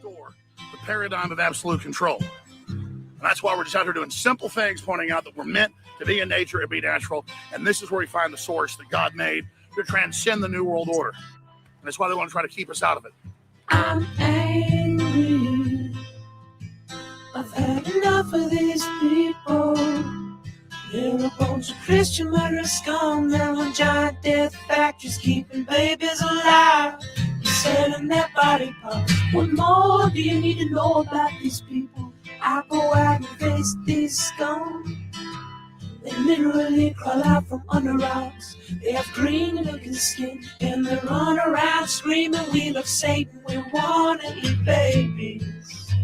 restore the paradigm of absolute control. And that's why we're just out here doing simple things, pointing out that we're meant to be in nature and be natural. And this is where we find the source that God made to transcend the New World Order. And that's why they want to try to keep us out of it. I'm angry. I've had enough of these people. They're a bunch of Christian murderers, scum. They're on giant death factories, keeping babies alive, selling their body parts. What more do you need to know about these people? I go out and face these scum. They literally crawl out from under rocks. They have green-looking skin, and they run around screaming, "We love Satan, we want to eat babies."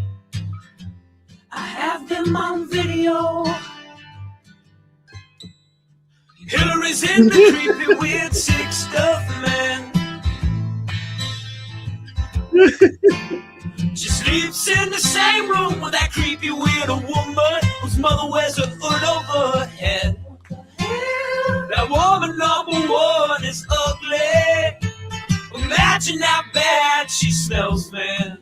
I have them on video. Hillary's in the creepy, weird, sick stuff, man. She sleeps in the same room with that creepy, weird woman whose mother wears a hood over her head. That woman number one is ugly. Imagine how bad she smells, man.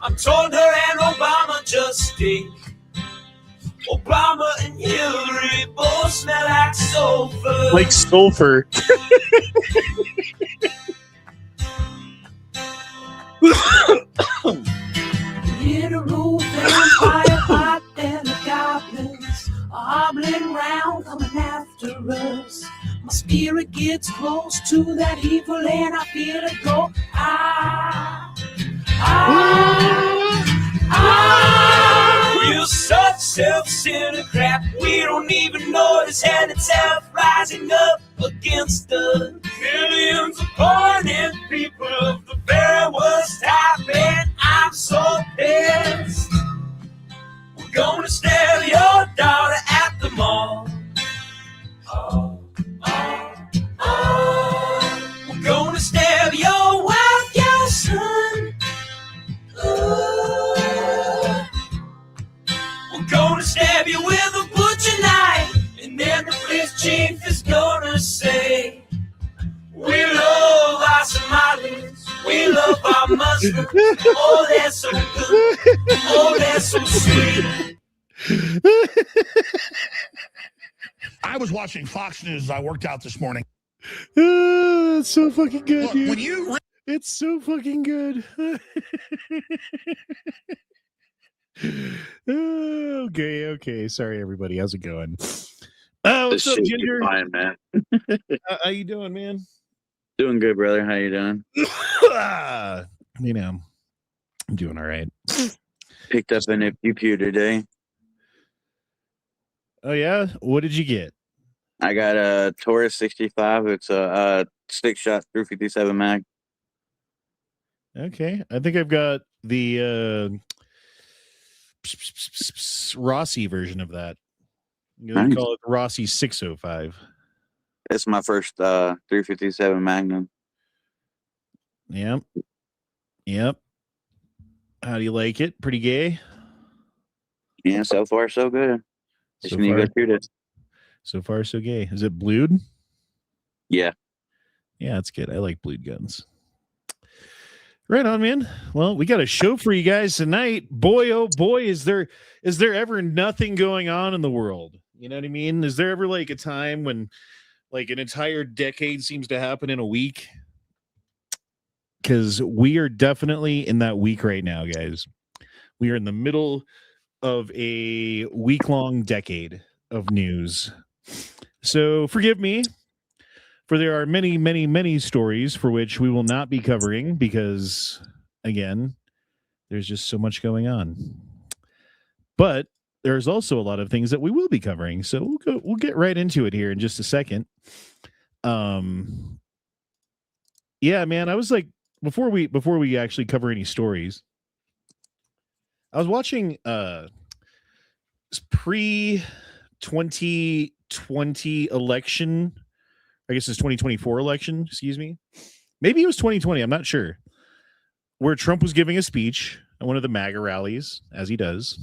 I'm told her and Obama just stink. Obama and Hillary both smell like sulfur. Like sulfur. In a roof and fire hot and the goblins are hobbling round coming after us. My spirit gets close to that evil and I feel it go. We're such self-centered crap. We don't even notice and itself rising up against us. Millions of pointed people of the very worst type, and I'm so pissed. We're gonna steal your daughter at the mall. We're gonna steal your wife, your son. We're gonna stab you with a butcher knife, and then the police chief is gonna say, "We love our Somalis, we love our Muslims. Oh, they're so good. Oh, they're so sweet." I was watching Fox News as I worked out this morning. It's so fucking good, Look, dude. when you It's so fucking good. Okay. Sorry, everybody. How's it going? What's up, Ginger? Fine, man. How you doing, man? Doing good, brother. How you doing? You know, I'm doing all right. Picked up a new pew today. Oh, yeah? What did you get? I got a Taurus 65. It's a stick shot 357 mag. Okay. I think I've got the Rossi version of that. You know, they call it the Rossi 605. It's my first 357 Magnum. Yep. How do you like it? Pretty gay? Yeah, so far so good. Just need to go shoot it. So far so gay. Is it blued? Yeah. Yeah, it's good. I like blued guns. Right on, man. Well, we got a show for you guys tonight. Boy, oh boy, is there ever nothing going on in the world? You know what I mean? Is there ever like a time when like an entire decade seems to happen in a week? Because we are definitely in that week right now, guys. We are in the middle of a week-long decade of news. So forgive me, for there are many, many, many stories for which we will not be covering because, again, there's just so much going on. But there's also a lot of things that we will be covering. So we'll get right into it here in just a second. Yeah, man, I was like, before we actually cover any stories, I was watching pre-2020 election. I guess it's 2024 election, excuse me. Maybe it was 2020, I'm not sure. Where Trump was giving a speech at one of the MAGA rallies, as he does.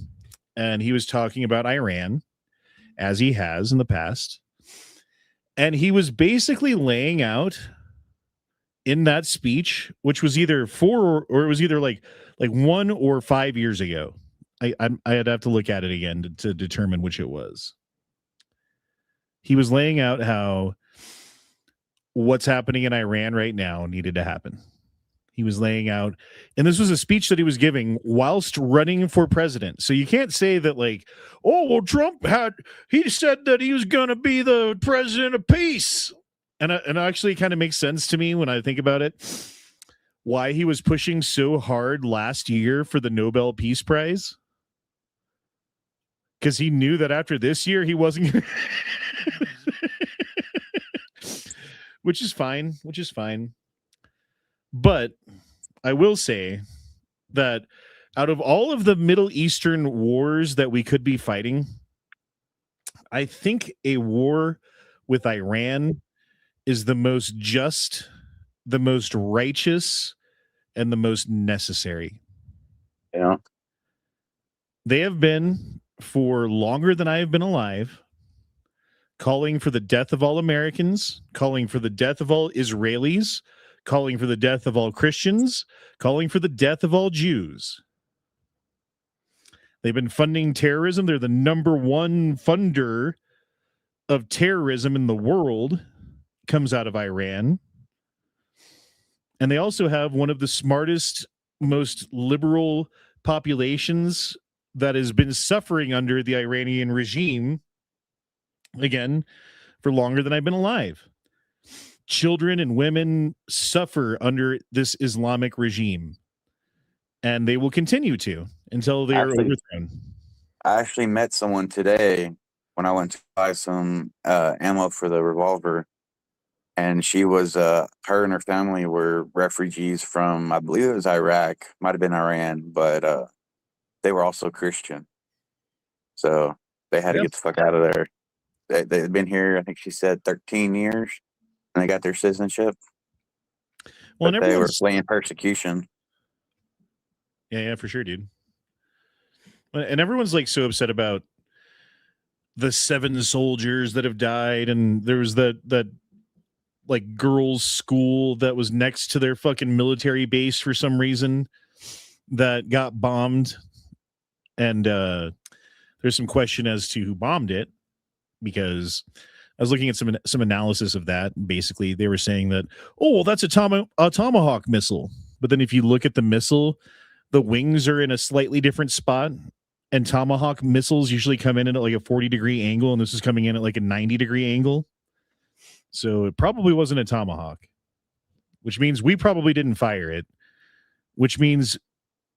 And he was talking about Iran, as he has in the past. And he was basically laying out in that speech, which was either 4 or it was either like 1 or 5 years ago. I'd have to look at it again to determine which it was. He was laying out how what's happening in Iran right now needed to happen. He was laying out, and this was a speech that he was giving whilst running for president. So you can't say that like, oh, well, he said that he was going to be the president of peace. And actually kind of makes sense to me when I think about it, why he was pushing so hard last year for the Nobel Peace Prize. Because he knew that after this year, he wasn't going to... Which is fine. But I will say that out of all of the Middle Eastern wars that we could be fighting, I think a war with Iran is the most just, the most righteous, and the most necessary. Yeah. They have been, for longer than I have been alive, calling for the death of all Americans, calling for the death of all Israelis, calling for the death of all Christians, calling for the death of all Jews. They've been funding terrorism. They're the number one funder of terrorism in the world. Comes out of Iran. And they also have one of the smartest, most liberal populations that has been suffering under the Iranian regime, again, for longer than I've been alive. Children and women suffer under this Islamic regime, and they will continue to until they are overthrown. I actually met someone today when I went to buy some ammo for the revolver, and she was, her and her family were refugees from, I believe it was Iraq, might have been Iran, but they were also Christian. So they had to get the fuck out of there. They've been here, I think she said 13 years, and they got their citizenship. Well, and they were fleeing persecution. Yeah, for sure, dude. And everyone's like so upset about the 7 soldiers that have died, and there was that like girls' school that was next to their fucking military base for some reason that got bombed, and there's some question as to who bombed it, because I was looking at some analysis of that. Basically, they were saying that, oh, well, that's a Tomahawk missile. But then if you look at the missile, the wings are in a slightly different spot, and Tomahawk missiles usually come in at like a 40-degree angle, and this is coming in at like a 90-degree angle. So it probably wasn't a Tomahawk, which means we probably didn't fire it, which means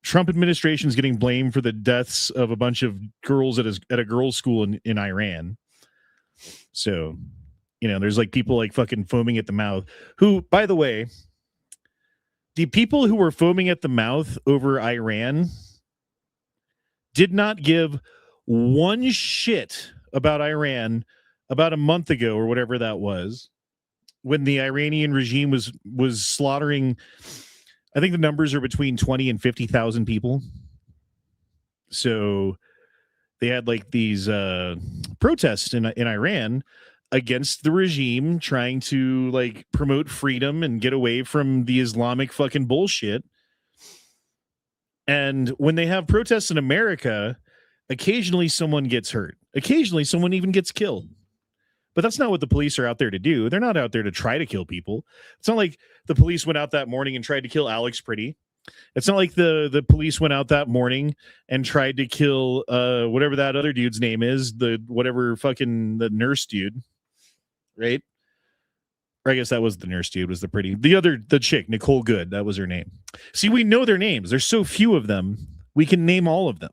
Trump administration is getting blamed for the deaths of a bunch of girls at a girls' school in Iran. So, you know, there's like people like fucking foaming at the mouth, who, by the way, the people who were foaming at the mouth over Iran did not give one shit about Iran about a month ago or whatever that was, when the Iranian regime was slaughtering, I think the numbers are between 20 and 50,000 people. So they had like these protests in Iran against the regime, trying to like promote freedom and get away from the Islamic fucking bullshit. And when they have protests in America, occasionally someone gets hurt. Occasionally someone even gets killed. But that's not what the police are out there to do. They're not out there to try to kill people. It's not like the police went out that morning and tried to kill Alex Pretty. It's not like the police went out that morning and tried to kill whatever that other dude's name is, the nurse dude, right? Or I guess that was the nurse dude, was the chick, Nicole Good, that was her name. See, we know their names. There's so few of them, we can name all of them.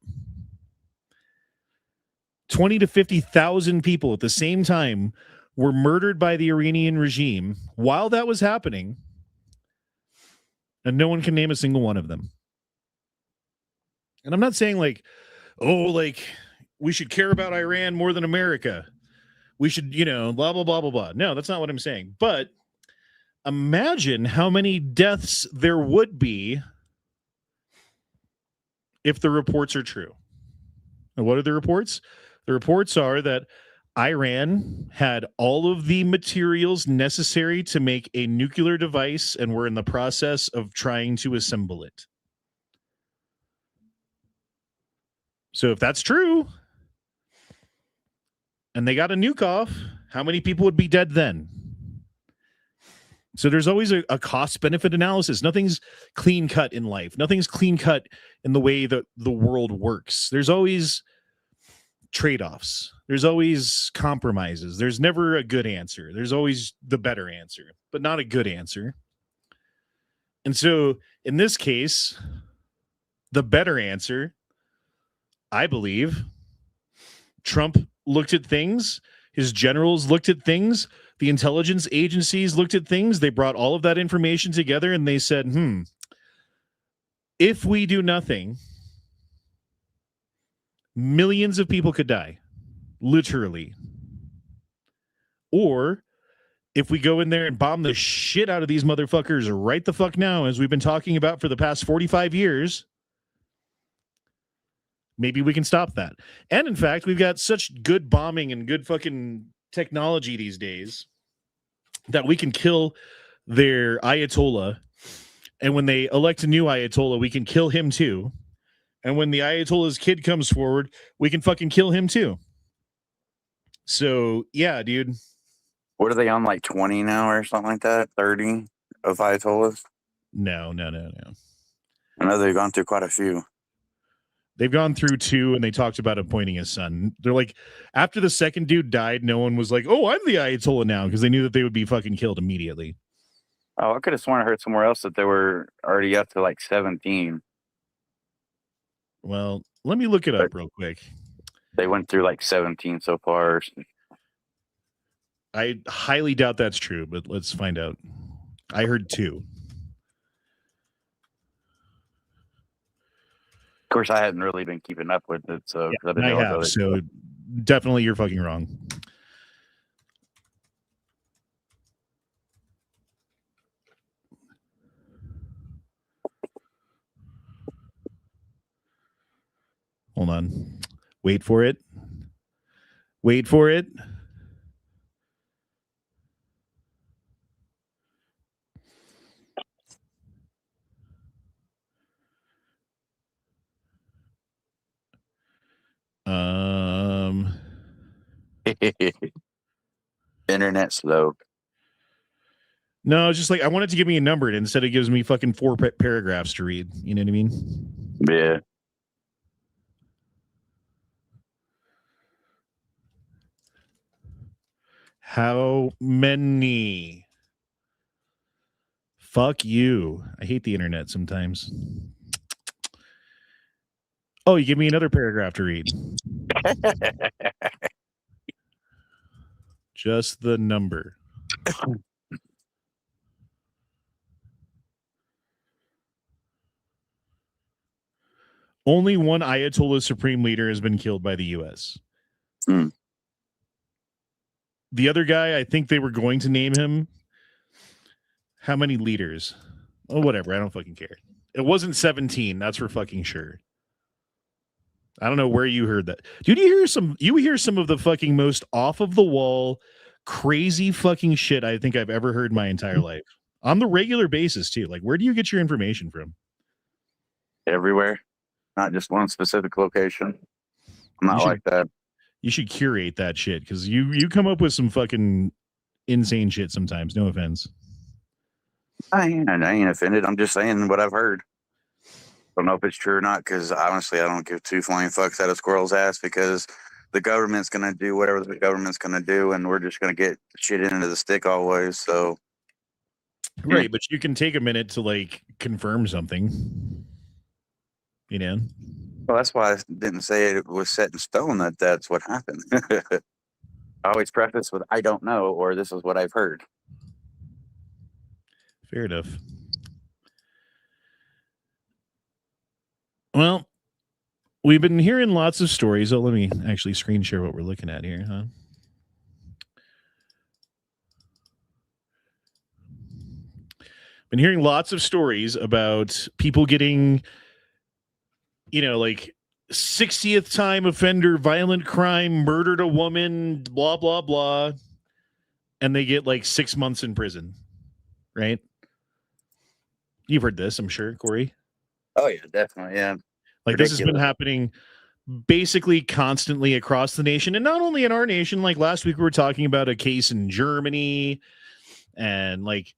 20 to 50,000 people at the same time were murdered by the Iranian regime while that was happening, and no one can name a single one of them. And I'm not saying like, oh, like we should care about Iran more than America. We should, blah, blah, blah, blah, blah. No, that's not what I'm saying. But imagine how many deaths there would be if the reports are true. And what are the reports? The reports are that Iran had all of the materials necessary to make a nuclear device, and were in the process of trying to assemble it. So if that's true, and they got a nuke off, how many people would be dead then? So there's always a cost-benefit analysis. Nothing's clean-cut in life. Nothing's clean-cut in the way that the world works. There's always trade-offs. There's always compromises. There's never a good answer. There's always the better answer, but not a good answer. And so in this case, the better answer, I believe, Trump looked at things, his generals looked at things, the intelligence agencies looked at things, they brought all of that information together and they said, if we do nothing, millions of people could die, literally. Or if we go in there and bomb the shit out of these motherfuckers right the fuck now, as we've been talking about for the past 45 years, maybe we can stop that. And in fact, we've got such good bombing and good fucking technology these days that we can kill their Ayatollah. And when they elect a new Ayatollah, we can kill him too. And when the Ayatollah's kid comes forward, we can fucking kill him too. So, yeah, dude. What are they on, like 20 now or something like that? 30 of Ayatollahs? No. I know they've gone through quite a few. They've gone through 2, and they talked about appointing his son. They're like, after the second dude died, no one was like, oh, I'm the Ayatollah now, because they knew that they would be fucking killed immediately. Oh, I could have sworn I heard somewhere else that they were already up to like 17. Well, let me look it up real quick. They went through like 17 so far. I highly doubt that's true, but let's find out. I heard 2. Of course, I hadn't really been keeping up with it, so Yeah, I have. So definitely, you're fucking wrong. Hold on. Wait for it. Wait for it. Internet slow. No, it's just like I want it to give me a number, and instead it gives me fucking 4 paragraphs to read. You know what I mean? Yeah. How many? Fuck you. I hate the internet sometimes. Oh, you give me another paragraph to read. Just the number. Only one Ayatollah supreme leader has been killed by the U.S. The other guy, I think they were going to name him. How many leaders? Oh, whatever. I don't fucking care. It wasn't 17. That's for fucking sure. I don't know where you heard that. Dude, you hear some of the fucking most off of the wall, crazy fucking shit I think I've ever heard in my entire life. On the regular basis, too. Like, where do you get your information from? Everywhere. Not just one specific location. I'm not like that. You should curate that shit, because you come up with some fucking insane shit sometimes. No offense. I ain't offended. I'm just saying what I've heard. Don't know if it's true or not, because honestly, I don't give 2 flying fucks at a squirrel's ass, because the government's going to do whatever the government's going to do, and we're just going to get shit into the stick always. So, right, but you can take a minute to like confirm something. You know? Well, that's why I didn't say it was set in stone that that's what happened. I always preface with, I don't know, or this is what I've heard. Fair enough. Well, we've been hearing lots of stories. Oh, let me actually screen share what we're looking at here, huh? Been hearing lots of stories about people getting, like 60th time offender, violent crime, murdered a woman, blah, blah, blah. And they get like 6 months in prison, right? You've heard this, I'm sure, Corey. Oh yeah, definitely. Yeah. Like this has been happening basically constantly across the nation, and not only in our nation. Like last week we were talking about a case in Germany, and like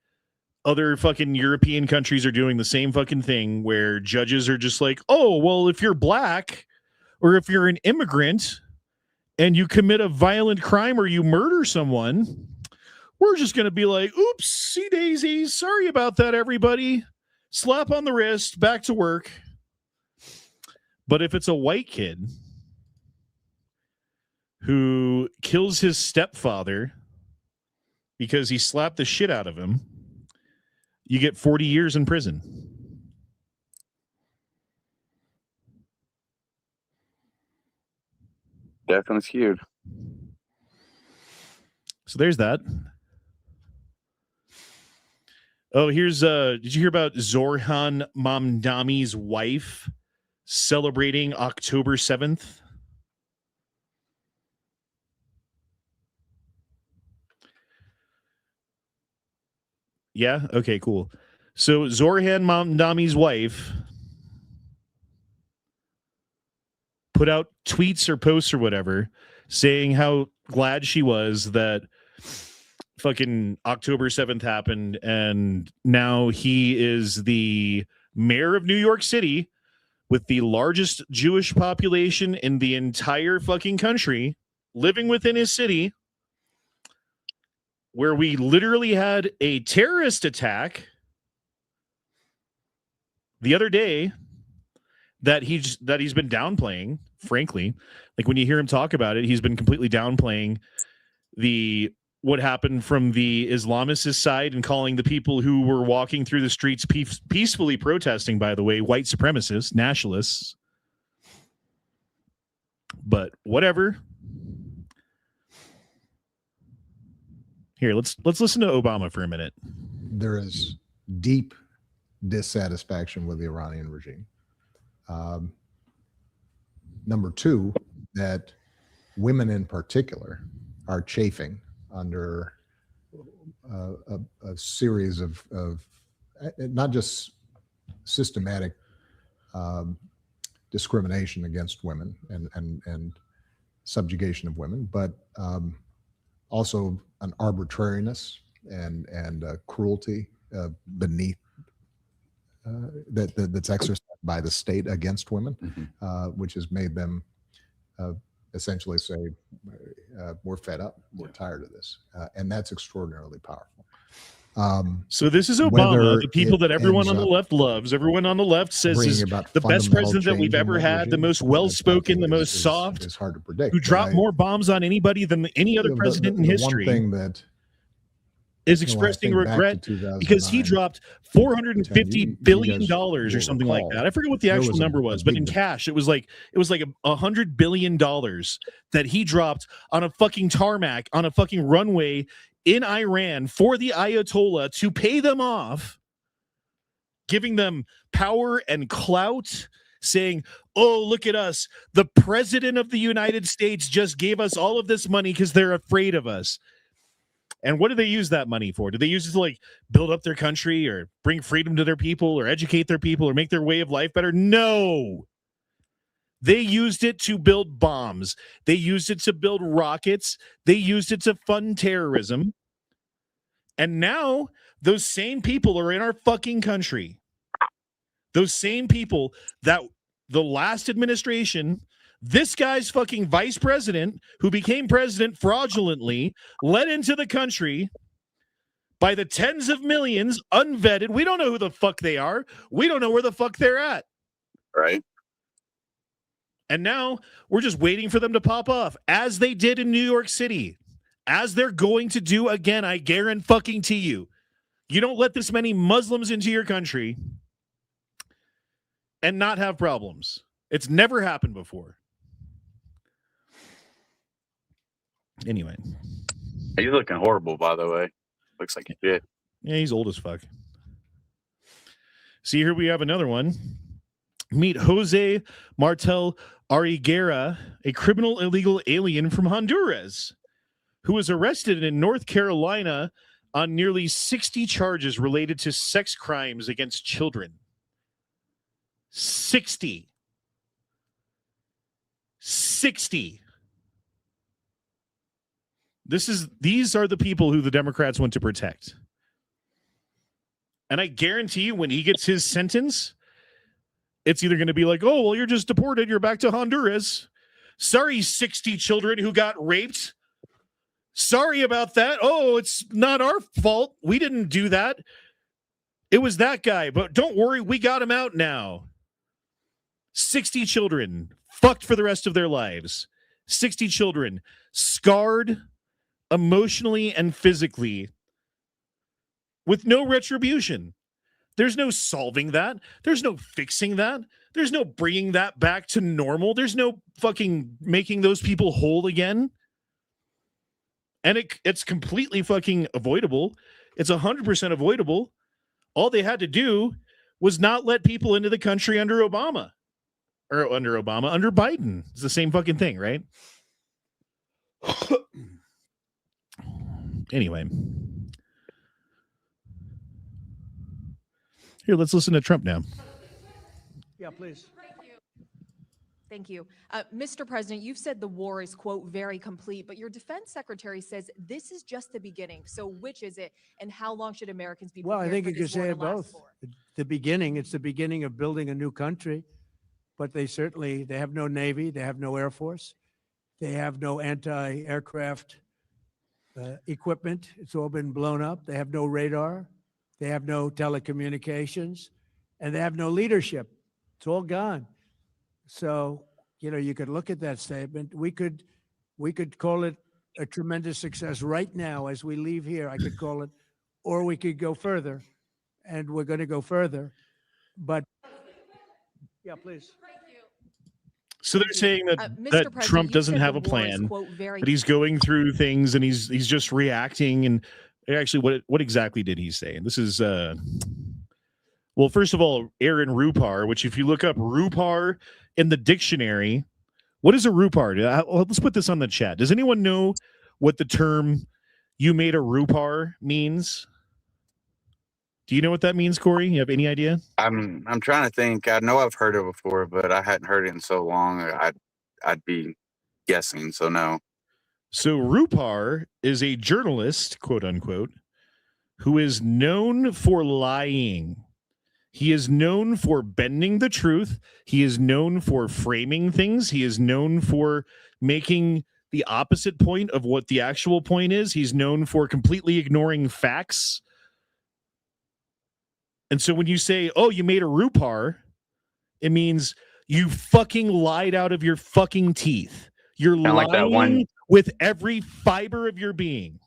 other fucking European countries are doing the same fucking thing where judges are just like, oh, well, if you're black or if you're an immigrant and you commit a violent crime or you murder someone, we're just going to be like, oopsie daisies. Sorry about that, everybody. Slap on the wrist, back to work. But if it's a white kid who kills his stepfather because he slapped the shit out of him, you get 40 years in prison. Definitely skewed. So there's that. Oh, here's did you hear about Zorhan Mamdani's wife celebrating October 7th? Yeah? Okay, cool. So Zorhan Mamdani's wife put out tweets or posts or whatever saying how glad she was that fucking October 7th happened, and now he is the mayor of New York City with the largest Jewish population in the entire fucking country living within his city, where we literally had a terrorist attack the other day that he's been downplaying, frankly. Like when you hear him talk about it, he's been completely downplaying what happened from the Islamist side and calling the people who were walking through the streets peacefully protesting, by the way, white supremacists, nationalists. But whatever. Here, let's listen to Obama for a minute. There is deep dissatisfaction with the Iranian regime. Number two, that women in particular are chafing under a series of not just systematic discrimination against women and subjugation of women, but also an arbitrariness and cruelty beneath that's exercised by the state against women, which has made them essentially say, we're fed up, we're tired of this. And that's extraordinarily powerful. So this is Obama, the people that everyone on the left loves. Everyone on the left says is the best president that we've ever had, the most well-spoken, the most soft, it's hard to predict, who dropped more bombs on anybody than any other president in history. One thing that is expressing regret because he dropped $450 billion or something like that. I forget what the actual number was, but in cash, it was like $100 billion that he dropped on a fucking tarmac, on a fucking runway in Iran for the Ayatollah to pay them off, giving them power and clout, saying, oh, look at us. The president of the United States just gave us all of this money because they're afraid of us. And what do they use that money for? Do they use it to like build up their country or bring freedom to their people or educate their people or make their way of life better? No. They used it to build bombs. They used it to build rockets. They used it to fund terrorism. And now those same people are in our fucking country. Those same people that the last administration, this guy's fucking vice president, who became president fraudulently, led into the country by the tens of millions, unvetted. We don't know who the fuck they are. We don't know where the fuck they're at. Right. And now we're just waiting for them to pop off, as they did in New York City, as they're going to do again. I guarantee you. You don't let this many Muslims into your country and not have problems. It's never happened before. Anyway. He's looking horrible, by the way. Looks like he did. Yeah, he's old as fuck. See, here we have another one. Meet Jose Martel Arriguera, a criminal illegal alien from Honduras, who was arrested in North Carolina on nearly 60 charges related to sex crimes against children. 60. These are the people who the Democrats want to protect. And I guarantee you, when he gets his sentence, it's either going to be like, oh, well, you're just deported. You're back to Honduras. Sorry, 60 children who got raped. Sorry about that. Oh, it's not our fault. We didn't do that. It was that guy. But don't worry, we got him out now. 60 children fucked for the rest of their lives. 60 children scarred emotionally and physically with no retribution. There's no solving that. There's no fixing that. There's no bringing that back to normal. There's no fucking making those people whole again. And it's completely fucking avoidable. It's 100% avoidable. All they had to do was not let people into the country under Obama. Or under Biden. It's the same fucking thing, right? Anyway. Here, let's listen to Trump now. Yeah, please. Thank you. Mr. President, you've said the war is, quote, very complete, but your defense secretary says this is just the beginning. So which is it, and how long should Americans be prepared Well, I think for you could this war say to it last both. for? The beginning, it's the beginning of building a new country, but they have no Navy, they have no Air Force, they have no anti-aircraft equipment. It's all been blown up. They have no radar, they have no telecommunications, and they have no leadership. It's all gone. So, you could look at that statement. We could call it a tremendous success right now as we leave here. I could call it, or we could go further, and we're going to go further. But yeah, please. So they're saying that, that President, Trump you doesn't said have the a war is, plan, quote, very that he's going through things and he's just reacting. And actually, what exactly did he say? And this is, well, first of all, Aaron Rupar, which if you look up Rupar in the dictionary, what is a Rupar? Let's put this on the chat. Does anyone know what the term "you made a Rupar" means? Do you know what that means, Corey? You have any idea? I'm trying to think. I know I've heard it before, but I hadn't heard it in so long. I'd be guessing. So no. So Rupar is a journalist, quote unquote, who is known for lying. He is known for bending the truth. He is known for framing things. He is known for making the opposite point of what the actual point is. He's known for completely ignoring facts. And so when you say, oh, you made a Rupar, it means you fucking lied out of your fucking teeth. You're lying like that one, with every fiber of your being.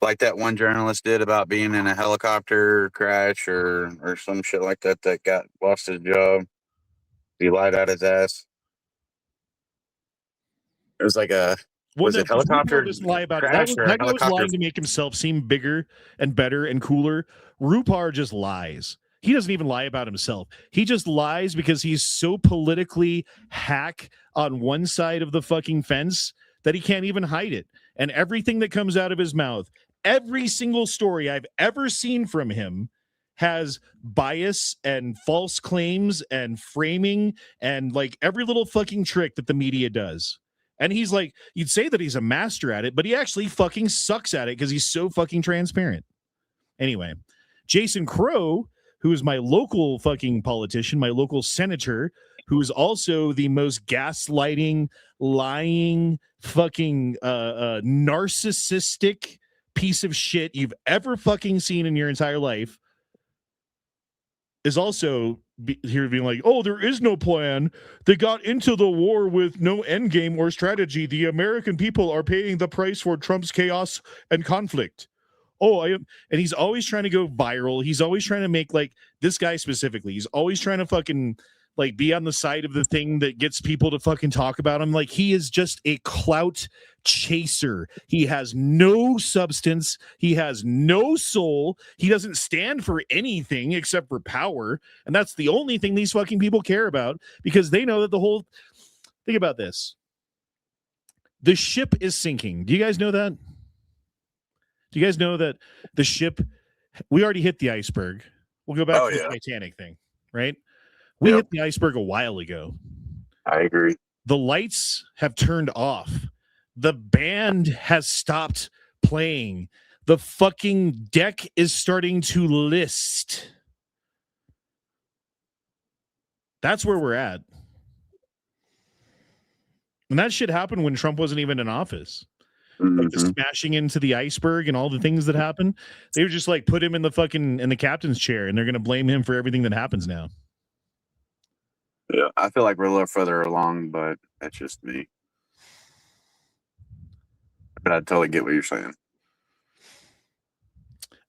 like that one journalist did about being in a helicopter crash or some shit like that got lost his job. He lied out his ass. It was like a helicopter Rupar doesn't lie about crash it. or That guy was helicopter? lying to make himself seem bigger and better and cooler. Rupar just lies. He doesn't even lie about himself. He just lies because he's so politically hack on one side of the fucking fence that he can't even hide it. And everything that comes out of his mouth, every single story I've ever seen from him has bias and false claims and framing and like every little fucking trick that the media does. And he's like, you'd say that he's a master at it, but he actually fucking sucks at it because he's so fucking transparent. Anyway, Jason Crow, who is my local fucking politician, my local senator, who is also the most gaslighting, lying, fucking narcissistic piece of shit you've ever fucking seen in your entire life, is also here being like, oh, there is no plan. They got into the war with no end game or strategy. The American people are paying the price for Trump's chaos and conflict. And he's always trying to go viral. He's always trying to make, like, this guy specifically, he's always trying to fucking like be on the side of the thing that gets people to fucking talk about him. Like he is just a clout chaser. He has no substance. He has no soul. He doesn't stand for anything except for power. And that's the only thing these fucking people care about, because they know that the whole think about this. The ship is sinking. Do you guys know that? Do you guys know that the ship, we already hit the iceberg. We'll go back to the Titanic thing, right? We hit the iceberg a while ago. I agree. The lights have turned off. The band has stopped playing. The fucking deck is starting to list. That's where we're at. And that shit happened when Trump wasn't even in office. Like the smashing into the iceberg and all the things that happened. They were just like put him in the captain's chair, and they're gonna blame him for everything that happens now. Yeah, I feel like we're a little further along, but that's just me. But I totally get what you're saying.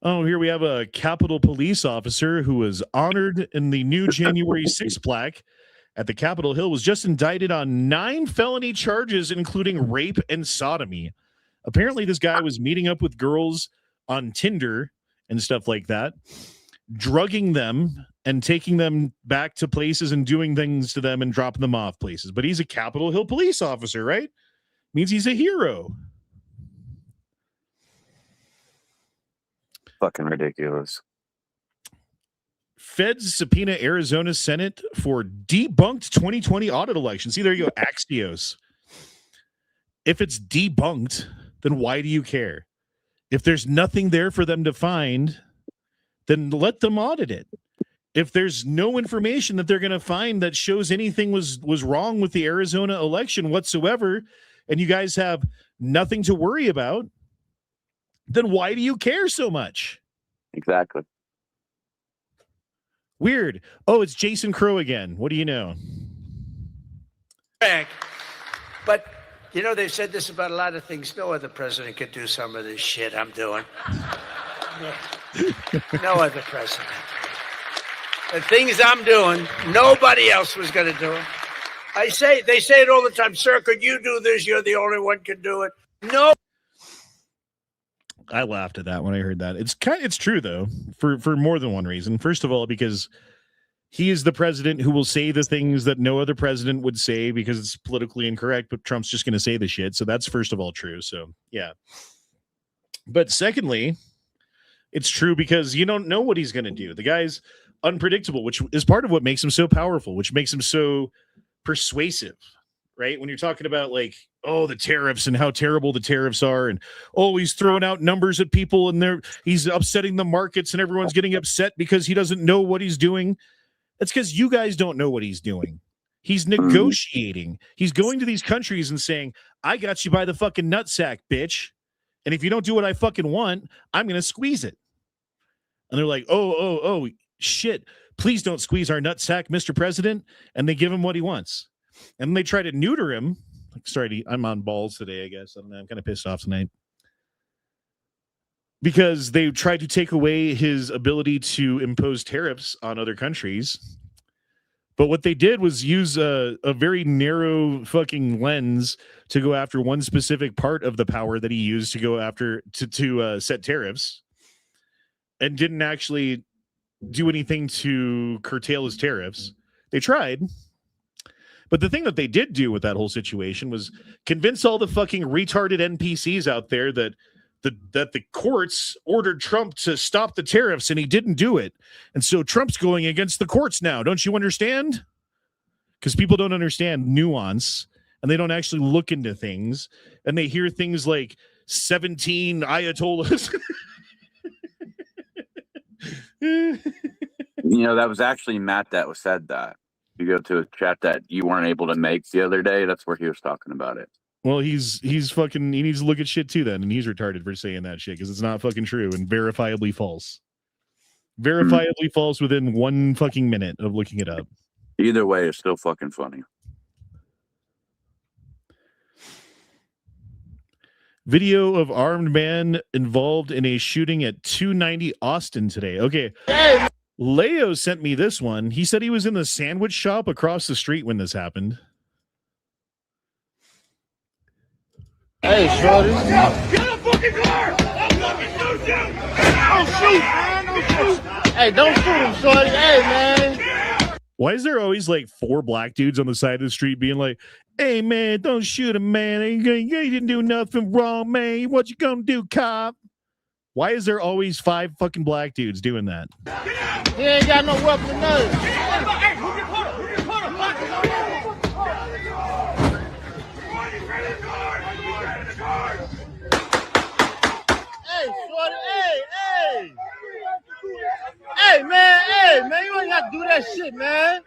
Oh, here we have a Capitol police officer who was honored in the new January 6th plaque at the Capitol Hill, was just indicted on 9 felony charges, including rape and sodomy. Apparently, this guy was meeting up with girls on Tinder and stuff like that, drugging them and taking them back to places and doing things to them and dropping them off places. But he's a Capitol Hill police officer, right? Means he's a hero. Fucking ridiculous. Feds subpoena Arizona Senate for debunked 2020 audit election. See, there you go, Axios. If it's debunked, then why do you care? If there's nothing there for them to find, then let them audit it. If there's no information that they're going to find that shows anything was wrong with the Arizona election whatsoever, and you guys have nothing to worry about, then why do you care so much? Exactly. Weird. Oh, it's Jason Crow again. What do you know? But, you know, they've said this about a lot of things. No other president could do some of this shit I'm doing. No other president. The things I'm doing, nobody else was going to do it. They say it all the time. Sir, could you do this? You're the only one can do it. No. I laughed at that when I heard that. It's true though, for more than one reason. First of all, because he is the president who will say the things that no other president would say because it's politically incorrect, but Trump's just going to say the shit. So that's first of all true. So yeah. But secondly, it's true because you don't know what he's going to do. The guy's unpredictable, which is part of what makes him so powerful, which makes him so persuasive, right? When you're talking about like, oh, the tariffs and how terrible the tariffs are, and oh, he's throwing out numbers at people and he's upsetting the markets and everyone's getting upset because he doesn't know what he's doing. That's because you guys don't know what he's doing. He's negotiating. He's going to these countries and saying, I got you by the fucking nutsack, bitch. And if you don't do what I fucking want, I'm going to squeeze it. And they're like, oh, shit. Please don't squeeze our nutsack, Mr. President. And they give him what he wants. And they try to neuter him. Sorry, I'm on balls today, I guess. I don't know. I'm kind of pissed off tonight. Because they tried to take away his ability to impose tariffs on other countries. But what they did was use a very narrow fucking lens to go after one specific part of the power that he used to go after to set tariffs, and didn't actually do anything to curtail his tariffs. They tried. But the thing that they did do with that whole situation was convince all the fucking retarded NPCs out there that the courts ordered Trump to stop the tariffs and he didn't do it. And so Trump's going against the courts now. Don't you understand? Because people don't understand nuance and they don't actually look into things, and they hear things like 17 Ayatollahs. You know, that was actually Matt that said that. You go to a chat that you weren't able to make the other day. That's where he was talking about it. Well, he's fucking, he needs to look at shit too then, and he's retarded for saying that shit because it's not fucking true and verifiably false. Verifiably false within 1 fucking minute of looking it up. Either way, it's still fucking funny. Video of armed man involved in a shooting at 290 Austin today. Okay. Leo sent me this one. He said he was in the sandwich shop across the street when this happened. Hey, shorty. Get a fucking car! I'll fucking shoot you! Don't shoot, man. Don't shoot. Hey, don't shoot him, shorty. Hey, man. Why is there always like 4 black dudes on the side of the street being like, hey, man, don't shoot him, man. He didn't do nothing wrong, man. What you gonna do, cop? Why is there always 5 fucking black dudes doing that? He ain't got no weapon or nothing. Hey, who get caught? Who get caught? Hey, shorty. Hey. Hey, man. You ain't got to do that shit, man.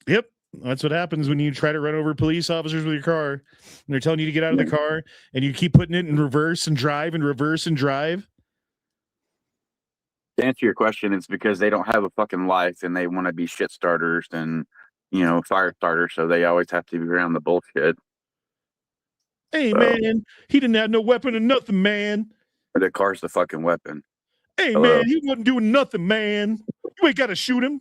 Yep. That's what happens when you try to run over police officers with your car and they're telling you to get out of the car and you keep putting it in reverse and drive and reverse and drive. To answer your question, it's because they don't have a fucking life and they want to be shit starters and, you know, fire starters. So they always have to be around the bullshit. Hey, So, man, he didn't have no weapon or nothing, man. the car's the fucking weapon. Hey, Hello. man, he wasn't doing nothing, man. You ain't got to shoot him.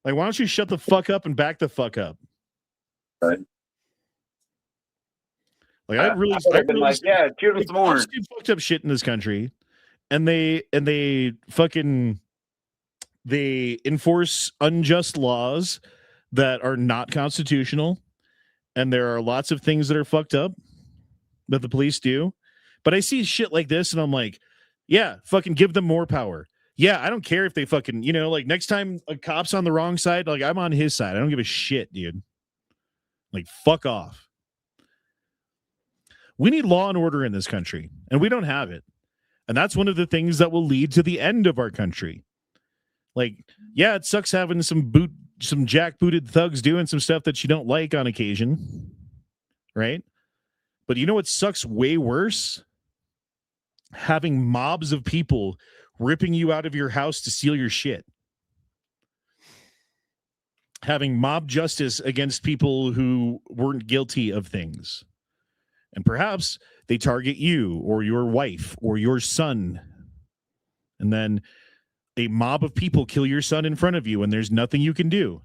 Like, why don't you shut the fuck up and back the fuck up? Right. Like, I really yeah, shoot him some more. cops do fucked up shit in this country, and they enforce unjust laws that are not constitutional, and there are lots of things that are fucked up that the police do. But I see shit like this, and I'm like, yeah, fucking give them more power. Yeah, I don't care if they fucking, you know, like next time a cop's on the wrong side, like I'm on his side. I don't give a shit, dude. Like, fuck off. We need law and order in this country, and we don't have it. And that's one of the things that will lead to the end of our country. Like, yeah, it sucks having some jackbooted thugs doing some stuff that you don't like on occasion, right? But you know what sucks way worse? Having mobs of people ripping you out of your house to steal your shit. Having mob justice against people who weren't guilty of things. And perhaps they target you or your wife or your son. And then a mob of people kill your son in front of you and there's nothing you can do.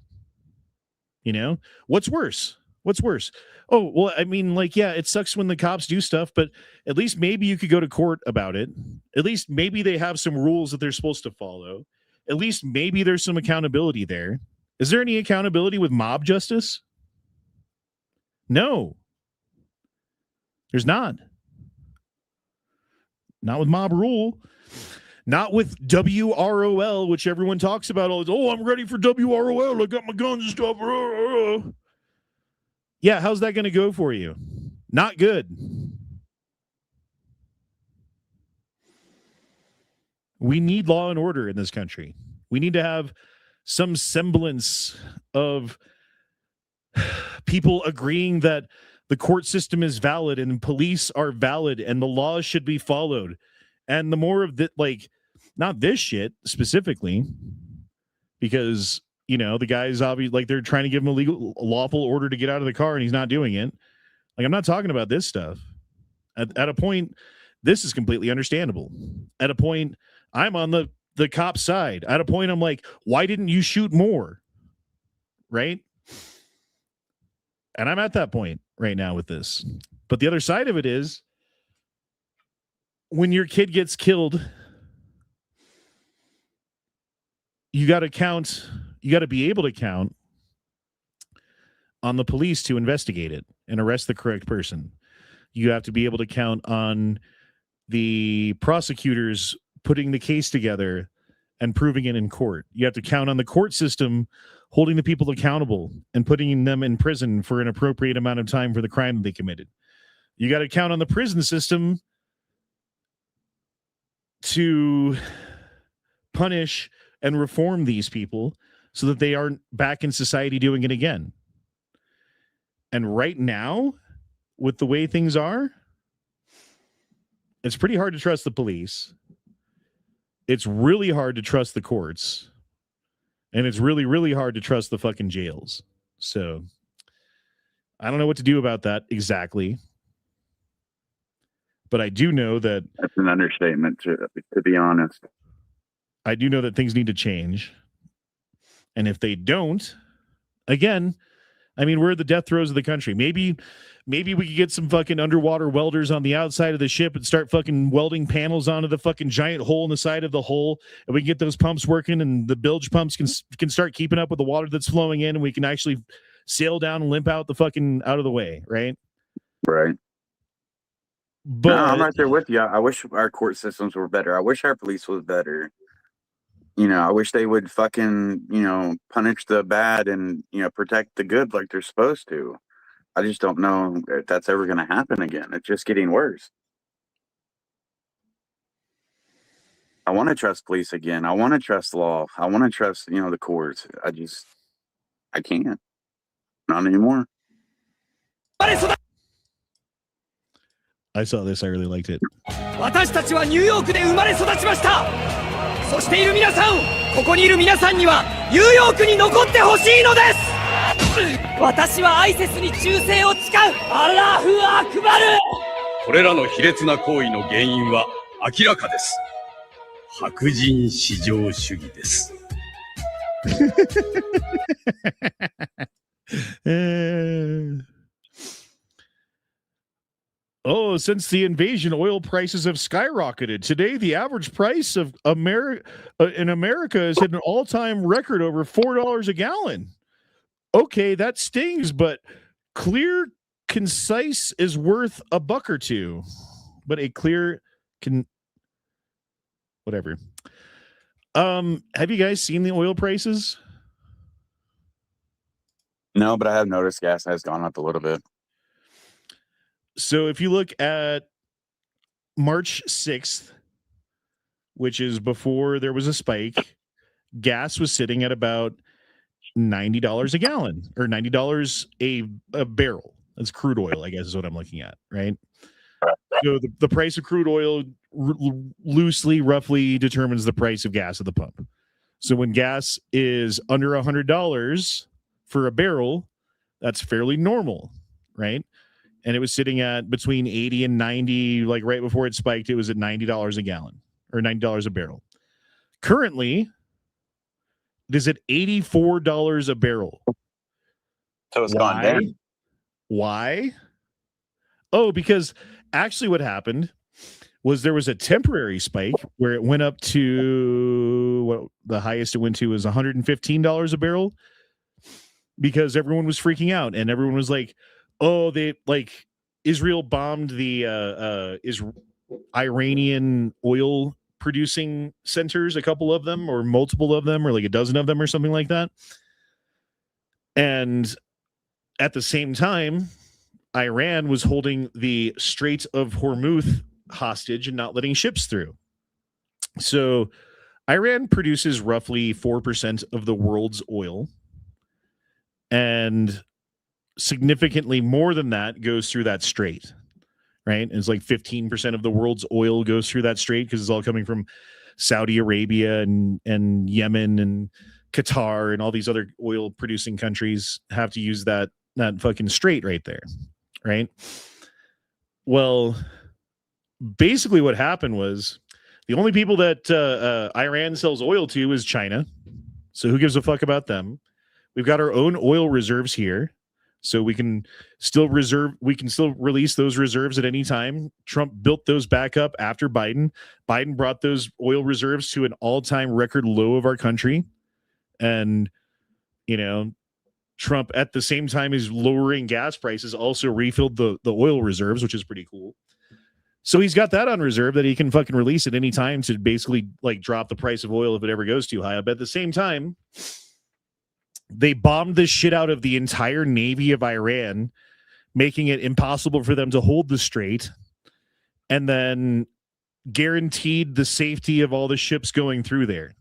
You know? What's worse? What's worse? Oh, well, I mean, like, yeah, it sucks when the cops do stuff, but at least maybe you could go to court about it. At least maybe they have some rules that they're supposed to follow. At least maybe there's some accountability there. Is there any accountability with mob justice? No. There's not. Not with mob rule. Not with WROL, which everyone talks about all. Oh, I'm ready for WROL. I got my guns and stuff. Yeah, how's that going to go for you? Not good. We need law and order in this country. We need to have some semblance of people agreeing that the court system is valid and police are valid and the laws should be followed. And the more of that, like, not this shit specifically, because, you know, the guy's obviously like they're trying to give him a lawful order to get out of the car and he's not doing it. Like, I'm not talking about this stuff. At a point, this is completely understandable. At a point, I'm on the cop's side. At a point, I'm like, why didn't you shoot more? Right? And I'm at that point right now with this. But the other side of it is when your kid gets killed, you got to count. You got to be able to count on the police to investigate it and arrest the correct person. You have to be able to count on the prosecutors putting the case together and proving it in court. You have to count on the court system holding the people accountable and putting them in prison for an appropriate amount of time for the crime that they committed. You got to count on the prison system to punish and reform these people so that they aren't back in society doing it again. And right now, with the way things are, it's pretty hard to trust the police. It's really hard to trust the courts. And it's really, really hard to trust the fucking jails. So I don't know what to do about that exactly. But I do know that That's an understatement, to be honest. I do know that things need to change. And if they don't, again, I mean, we're at the death throes of the country. Maybe we could get some fucking underwater welders on the outside of the ship and start fucking welding panels onto the fucking giant hole in the side of the hull, and we can get those pumps working, and the bilge pumps can start keeping up with the water that's flowing in, and we can actually sail down and limp out the fucking out of the way, right? Right. But No, I'm right there with you. I wish our court systems were better. I wish our police was better. I wish they would fucking, punish the bad and, protect the good like they're supposed to. I just don't know if that's ever going to happen again. It's just getting worse. I want to trust police again. I want to trust law. I want to trust, the courts. I can't. Not anymore. I saw this. I really liked it. 私たちはニューヨークで生まれ育ちました。そしている皆さん、ここにいる皆さんにはニューヨークに残ってほしいのです。私はアイセスに忠誠を誓う。アラフアクバル。これらの卑劣な行為の原因は明らかです。白人至上主義です。Oh, since the invasion, oil prices have skyrocketed. Today, the average price of in America has hit an all-time record over $4 a gallon. Okay, that stings, but clear, concise is worth a buck or two. But a clear whatever. Have you guys seen the oil prices? No, but I have noticed gas has gone up a little bit. So if you look at March 6th, which is before there was a spike, gas was sitting at about $90 a gallon, or $90 a barrel. That's crude oil, I guess is what I'm looking at, right? So the price of crude oil roughly determines the price of gas at the pump. So when gas is under $100 for a barrel, that's fairly normal, right? And it was sitting at between 80 and 90, like right before it spiked, it was at $90 a gallon or $90 a barrel. Currently, it is at $84 a barrel. So it's gone down. Why? Oh, because actually what happened was there was a temporary spike where it went up to what the highest it went to was $115 a barrel because everyone was freaking out and everyone was like, oh, Israel bombed the Iranian oil producing centers, a couple of them or multiple of them or like a dozen of them or something like that. And at the same time, Iran was holding the Strait of Hormuz hostage and not letting ships through. So Iran produces roughly 4% of the world's oil, and significantly more than that goes through that strait, right? It's like 15% of the world's oil goes through that strait because it's all coming from Saudi Arabia and Yemen and Qatar and all these other oil producing countries have to use that fucking strait right there, right? Well, basically what happened was the only people that Iran sells oil to is China. So who gives a fuck about them? We've got our own oil reserves here. So we can still release those reserves at any time. Trump built those back up after Biden. Biden brought those oil reserves to an all-time record low of our country. And, Trump at the same time as lowering gas prices also refilled the oil reserves, which is pretty cool. So he's got that on reserve that he can fucking release at any time to basically like drop the price of oil if it ever goes too high. But at the same time, they bombed the shit out of the entire navy of Iran, making it impossible for them to hold the strait, and then guaranteed the safety of all the ships going through there.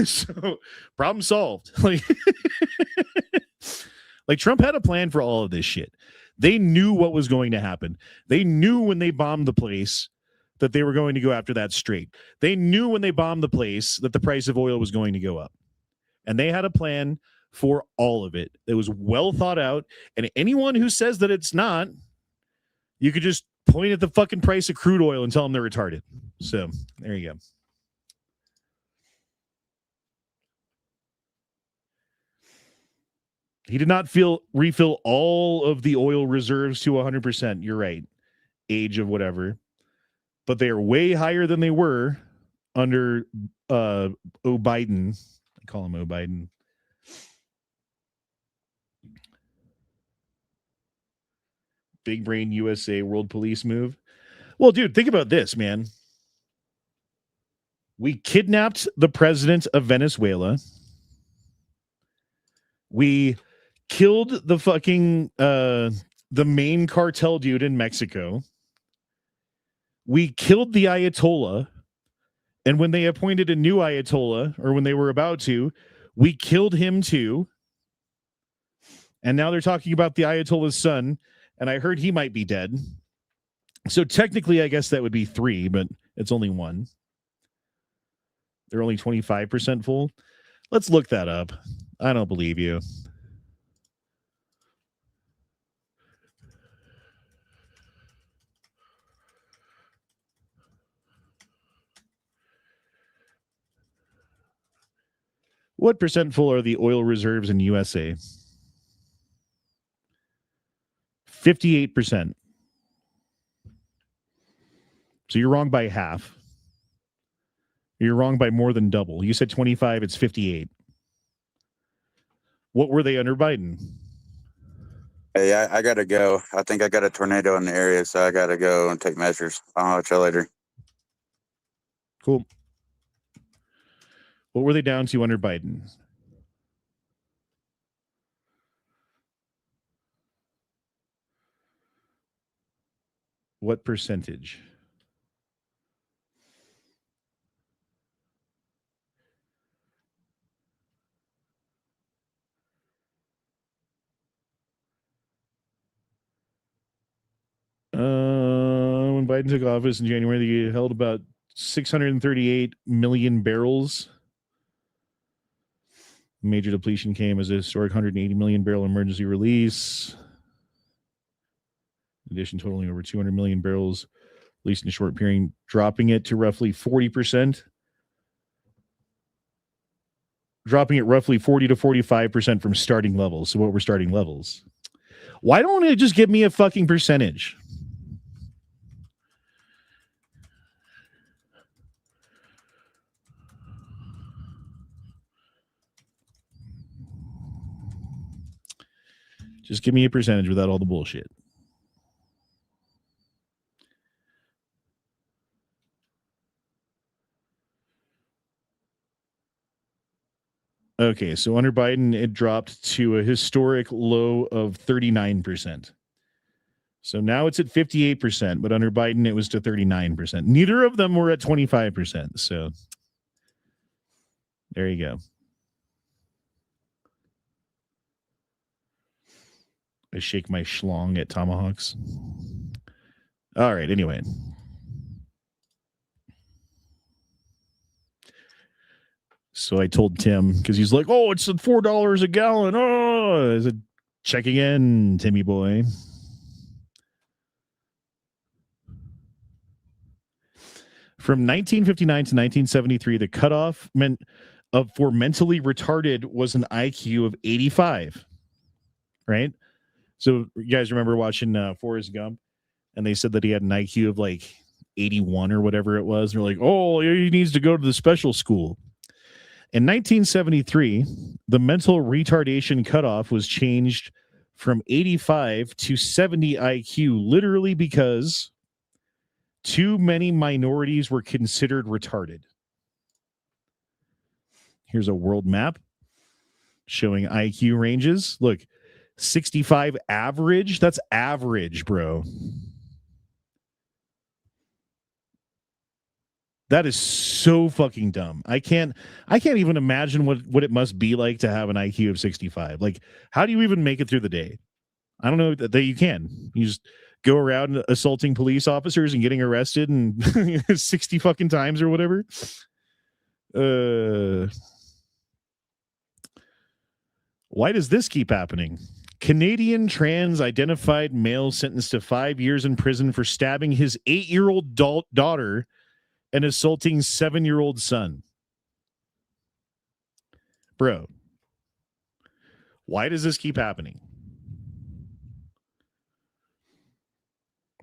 So problem solved. Like Trump had a plan for all of this shit. They knew what was going to happen. They knew when they bombed the place that they were going to go after that strait. They knew when they bombed the place that the price of oil was going to go up. And they had a plan for all of it. It was well thought out. And anyone who says that it's not, you could just point at the fucking price of crude oil and tell them they're retarded. So there you go. He did not refill all of the oil reserves to 100%. You're right. Age of whatever. But they are way higher than they were under O'Biden. I call him O'Biden. Big brain USA world police move. Well, dude, think about this, man. We kidnapped the president of Venezuela. We killed the fucking the main cartel dude in Mexico. We killed the Ayatollah. And when they appointed a new Ayatollah, or when they were about to, we killed him too. And now they're talking about the Ayatollah's son. And I heard he might be dead. So technically, I guess that would be 3, but it's only 1. They're only 25% full. Let's look that up. I don't believe you. What percent full are the oil reserves in USA? 58%. So you're wrong by half. You're wrong by more than double. You said 25, it's 58. What were they under Biden? Hey, I got to go. I think I got a tornado in the area, so I got to go and take measures. I'll tell you later. Cool. What were they down to under Biden? What percentage? When Biden took office in January, they held about 638 million barrels. Major depletion came as a historic 180 million barrel emergency release. In addition, totaling over 200 million barrels released in a short period, dropping it to roughly 40%. Dropping it roughly 40 to 45% from starting levels. So what were starting levels? Why don't it just give me a fucking percentage? Just give me a percentage without all the bullshit. Okay, so under Biden, it dropped to a historic low of 39%. So now it's at 58%, but under Biden, it was to 39%. Neither of them were at 25%. So there you go. I shake my schlong at tomahawks. All right, anyway. So I told Tim, because he's like, oh, it's at $4 a gallon. Oh, I said, check again, Timmy boy. From 1959 to 1973, the cutoff for mentally retarded was an IQ of 85, right? So you guys remember watching Forrest Gump, and they said that he had an IQ of like 81 or whatever it was. They're like, oh, he needs to go to the special school. In 1973, the mental retardation cutoff was changed from 85 to 70 IQ, literally because too many minorities were considered retarded. Here's a world map showing IQ ranges. Look, 65 average. That's average, bro. That is so fucking dumb. I can't even imagine what it must be like to have an IQ of 65. Like, how do you even make it through the day? I don't know that you can. You just go around assaulting police officers and getting arrested and 60 fucking times or whatever. Why does this keep happening? Canadian trans identified male sentenced to 5 years in prison for stabbing his 8-year-old daughter and assaulting 7-year-old son. Bro, why does this keep happening?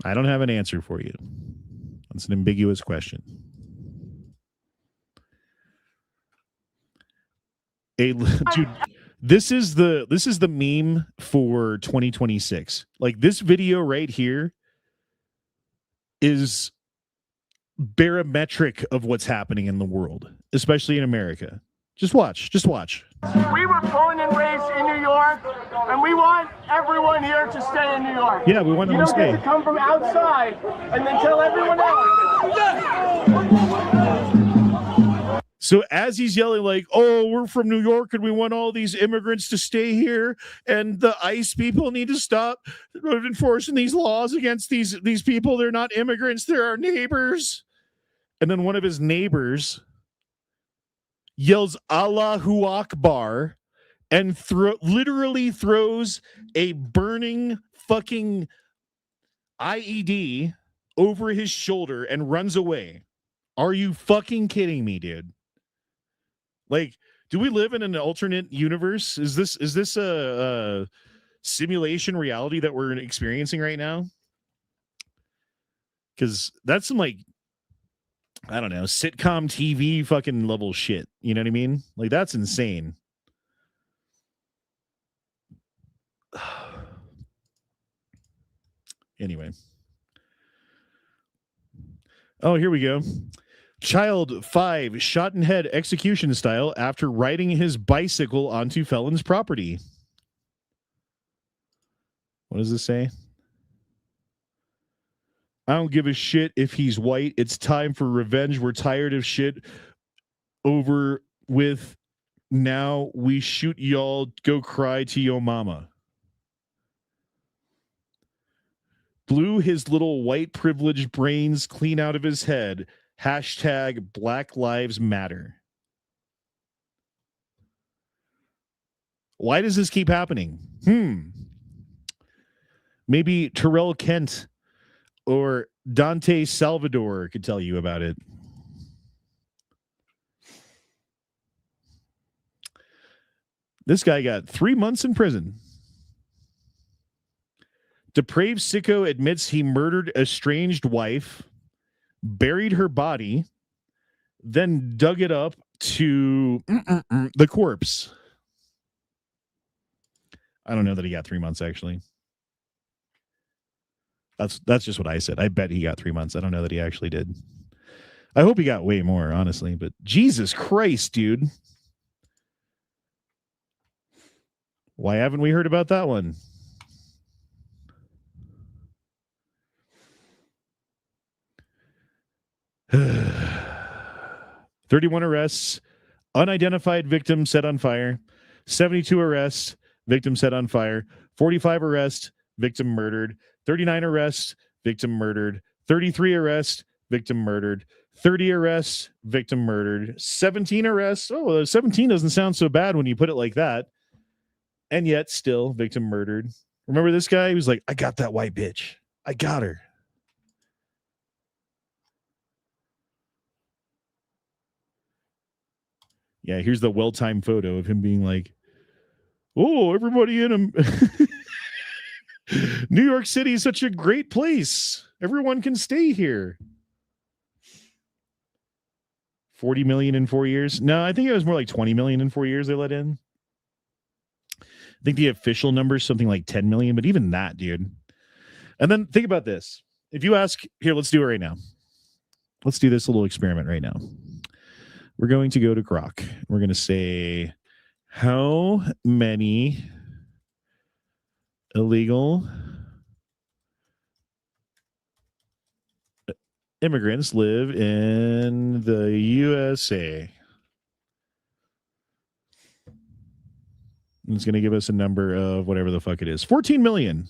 I don't have an answer for you. That's an ambiguous question. Dude, this is the meme for 2026. Like, this video right here is barometric of what's happening in the world, especially in America. Just watch. We were born and raised in New York, and we want everyone here to stay in New York. Yeah, we want them to stay. You don't get to come from outside and then tell everyone else. So as he's yelling like, oh, we're from New York and we want all these immigrants to stay here, and the ICE people need to stop enforcing these laws against these people. They're not immigrants, they're our neighbors. And then one of his neighbors yells Allahu Akbar and literally throws a burning fucking IED over his shoulder and runs away. Are you fucking kidding me, dude? Like, do we live in an alternate universe? Is this a simulation reality that we're experiencing right now? Because that's some, like, I don't know, sitcom TV fucking level shit. You know what I mean? Like, that's insane. Anyway. Oh, here we go. Child 5 shot in head execution style after riding his bicycle onto felon's property. What does this say? I don't give a shit if he's white. It's time for revenge. We're tired of shit. Over with. Now we shoot y'all. Go cry to your mama. Blew his little white privileged brains clean out of his head. Hashtag Black Lives Matter. Why does this keep happening? Maybe Terrell Kent or Dante Salvador could tell you about it. This guy got 3 months in prison. Depraved sicko admits he murdered estranged wife, buried her body, then dug it up to the corpse. I don't know that he got 3 months, actually. That's just what I said. I bet he got 3 months. I don't know that he actually did. I hope he got way more, honestly, but Jesus Christ, dude. Why haven't we heard about that one? $31 arrests, unidentified victim set on fire, 72 arrests, victim set on fire, 45 arrests, victim murdered, 39 arrests, victim murdered, 33 arrests, victim murdered, 30 arrests, victim murdered, 17 arrests. Oh, 17 doesn't sound so bad when you put it like that. And yet still victim murdered. Remember this guy? He was like, I got that white bitch. I got her. Yeah, here's the well-timed photo of him being like, oh, everybody in him. New York City is such a great place. Everyone can stay here. 40 million in 4 years. No, I think it was more like 20 million in 4 years they let in. I think the official number is something like 10 million, but even that, dude. And then think about this. If you ask, here, let's do it right now. Let's do this little experiment right now. We're going to go to Grok. We're going to say, how many illegal immigrants live in the USA? It's going to give us a number of whatever the fuck it is. 14 million.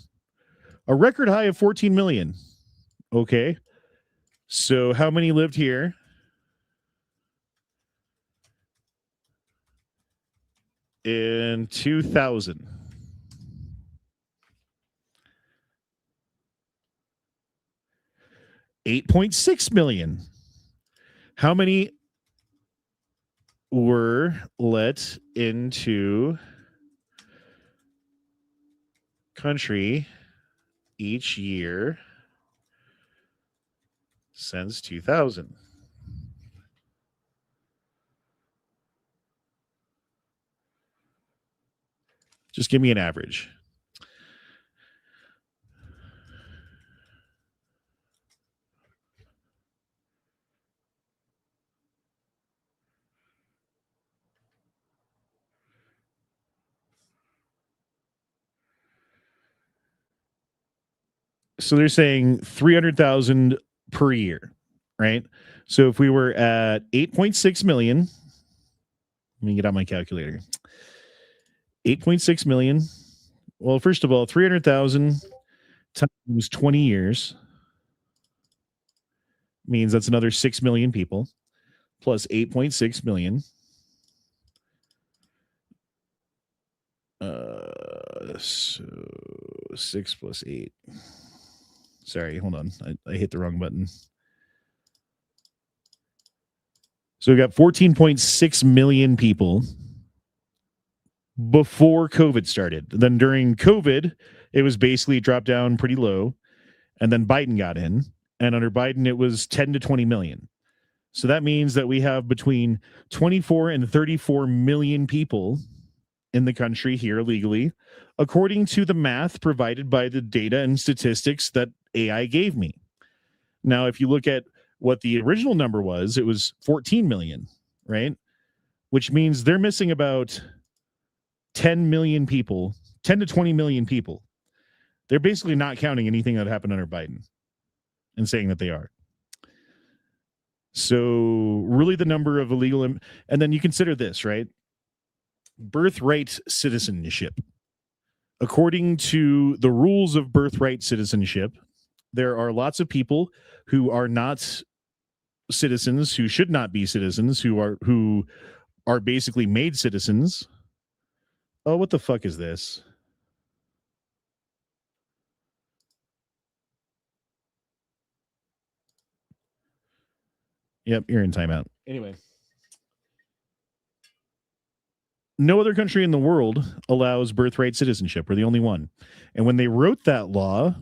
A record high of 14 million. Okay. So how many lived here? In 2000. 8.6 million. How many were let into country each year since 2000? Just give me an average. So they're saying 300,000 per year, right? So if we were at 8.6 million, let me get out my calculator. 8.6 million. Well, first of all, 300,000 times 20 years means that's another 6 million people plus 8.6 million. So 6 plus 8. Sorry, hold on. I hit the wrong button. So we got 14.6 million people before COVID started. Then during COVID, it was basically dropped down pretty low. And then Biden got in. And under Biden, it was 10 to 20 million. So that means that we have between 24 and 34 million people in the country here legally, according to the math provided by the data and statistics that AI gave me. Now, if you look at what the original number was, it was 14 million, right? Which means they're missing about 10 million people, 10 to 20 million people. They're basically not counting anything that happened under Biden and saying that they are. So really the number of illegal, and then you consider this, right? Birthright citizenship. According to the rules of birthright citizenship, there are lots of people who are not citizens, who should not be citizens, who are basically made citizens. Oh, what the fuck is this? Yep, you're in timeout. Anyway. No other country in the world allows birthright citizenship. We're the only one. And when they wrote that law,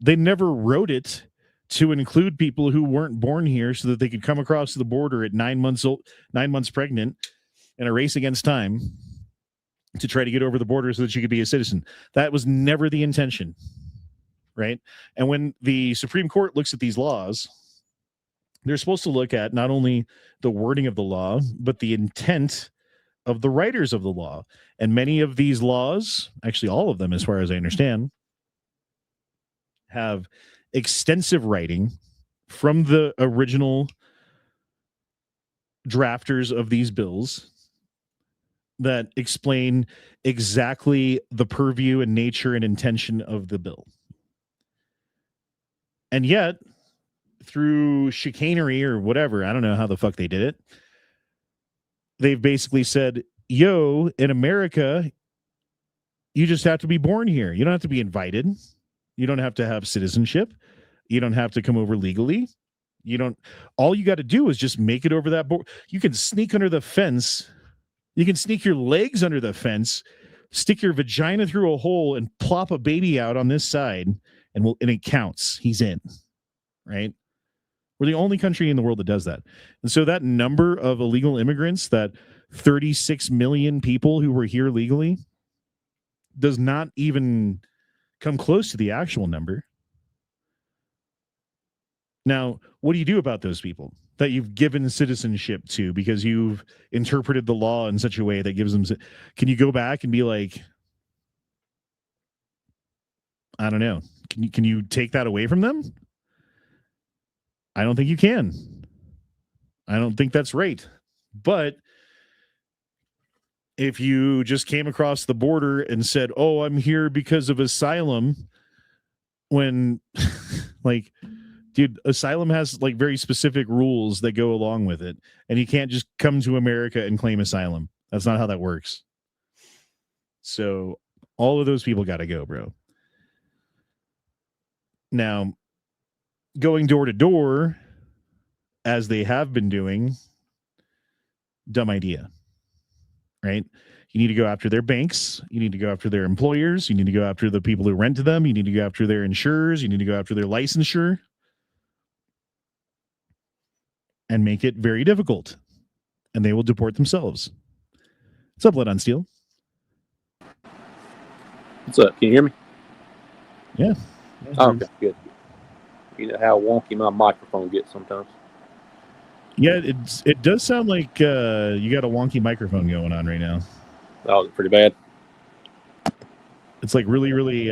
they never wrote it to include people who weren't born here so that they could come across the border at 9 months old, 9 months pregnant in a race against time to try to get over the border so that you could be a citizen. That was never the intention, right? And when the Supreme Court looks at these laws, they're supposed to look at not only the wording of the law, but the intent of the writers of the law. And many of these laws, actually all of them as far as I understand, have extensive writing from the original drafters of these bills that explain exactly the purview and nature and intention of the bill. And yet, through chicanery or whatever, I don't know how the fuck they did it, they've basically said, yo, in America, you just have to be born here. You don't have to be invited. You don't have to have citizenship. You don't have to come over legally. All you got to do is just make it over that border. You can sneak under the fence. You can sneak your legs under the fence, stick your vagina through a hole and plop a baby out on this side, and it counts. He's in, right? We're the only country in the world that does that. And so that number of illegal immigrants, that 36 million people who were here legally, does not even come close to the actual number. Now, what do you do about those people that you've given citizenship to because you've interpreted the law in such a way that gives them... Can you go back and be like, I don't know, can you take that away from them? I don't think you can. I don't think that's right. But if you just came across the border and said, oh, I'm here because of asylum, when like, dude, asylum has like very specific rules that go along with it. And you can't just come to America and claim asylum. That's not how that works. So all of those people got to go, bro. Now, going door to door, as they have been doing, dumb idea, right? You need to go after their banks. You need to go after their employers. You need to go after the people who rent to them. You need to go after their insurers. You need to go after their licensure and make it very difficult. And they will deport themselves. What's up, Blood on Steel? What's up? Can you hear me? Yeah. Oh, okay, good. You know how wonky my microphone gets sometimes. Yeah, it does sound like you got a wonky microphone going on right now. Oh, is it pretty bad? It's like really, really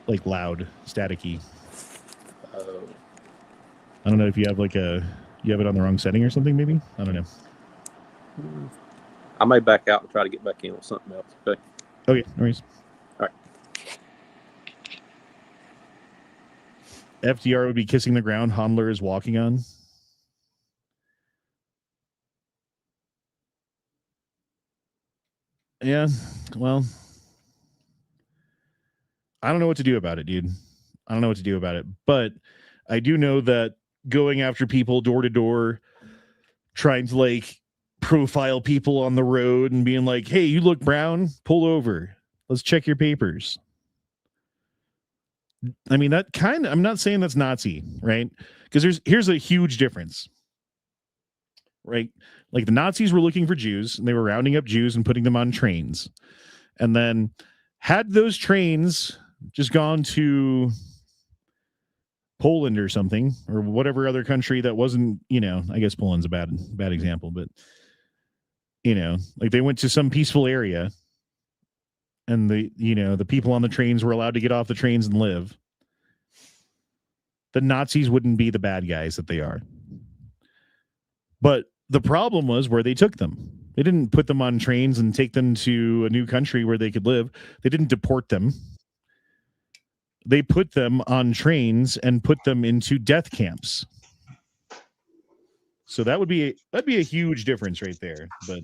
like loud, staticky. I don't know if you have you have it on the wrong setting or something, maybe? I don't know. I may back out and try to get back in with something else. Okay. Okay, no worries. All right. FDR would be kissing the ground Handler is walking on. Yeah, well, I don't know what to do about it, dude. I don't know what to do about it. But I do know that going after people door to door, trying to like profile people on the road and being like, hey, you look brown, pull over. Let's check your papers. I mean, that kind of, I'm not saying that's Nazi, right? Because here's a huge difference, right? Like the Nazis were looking for Jews and they were rounding up Jews and putting them on trains. And then had those trains just gone to Poland or something, or whatever other country that wasn't, I guess Poland's a bad example, but like they went to some peaceful area and the people on the trains were allowed to get off the trains and live. The Nazis wouldn't be the bad guys that they are. But the problem was where they took them. They didn't put them on trains and take them to a new country where they could live. They didn't deport them. They put them on trains and put them into death camps. So that'd be a huge difference right there. But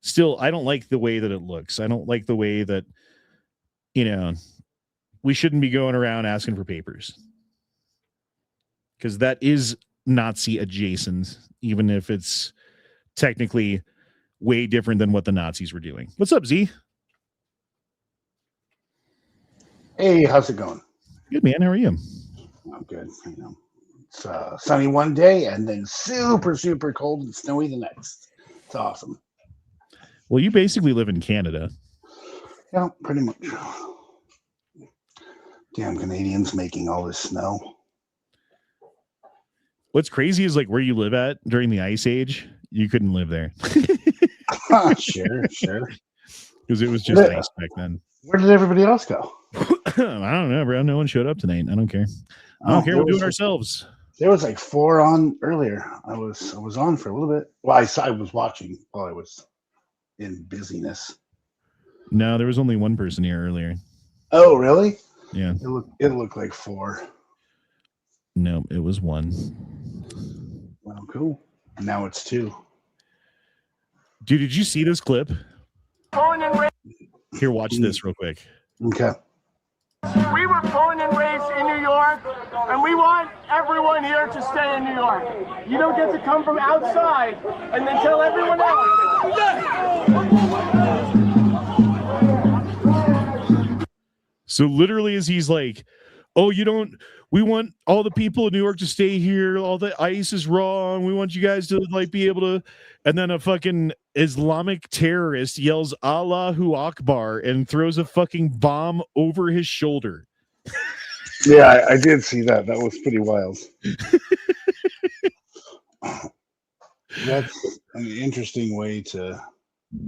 still, I don't like the way that it looks. I don't like the way that, we shouldn't be going around asking for papers. Because that is Nazi adjacent, even if it's technically way different than what the Nazis were doing. What's up, Z? Hey, how's it going? Good, man. How are you? I'm good. It's sunny one day and then super, super cold and snowy the next. It's awesome. Well, you basically live in Canada. Yeah, pretty much. Damn Canadians making all this snow. What's crazy is like where you live at during the Ice Age, you couldn't live there. Sure. Because it was just ice back then. Where did everybody else go? I don't know, bro. No one showed up tonight. I don't care. I don't care. We'll do it ourselves. There was like 4 on earlier. I was on for a little bit. Well, I was watching while I was in busyness. No, there was only one person here earlier. Oh, really? Yeah. It looked like 4. No, it was 1. Well, cool. Now it's 2. Dude, did you see this clip? Born and raised. Here, watch this real quick. Okay. We were born and raised in New York, and we want everyone here to stay in New York. You don't get to come from outside and then tell everyone else. So literally as he's like, oh, we want all the people in New York to stay here. All the ice is wrong. We want you guys to like be able to. And then a fucking Islamic terrorist yells Allahu Akbar and throws a fucking bomb over his shoulder. Yeah, I did see that. That was pretty wild. That's an interesting way to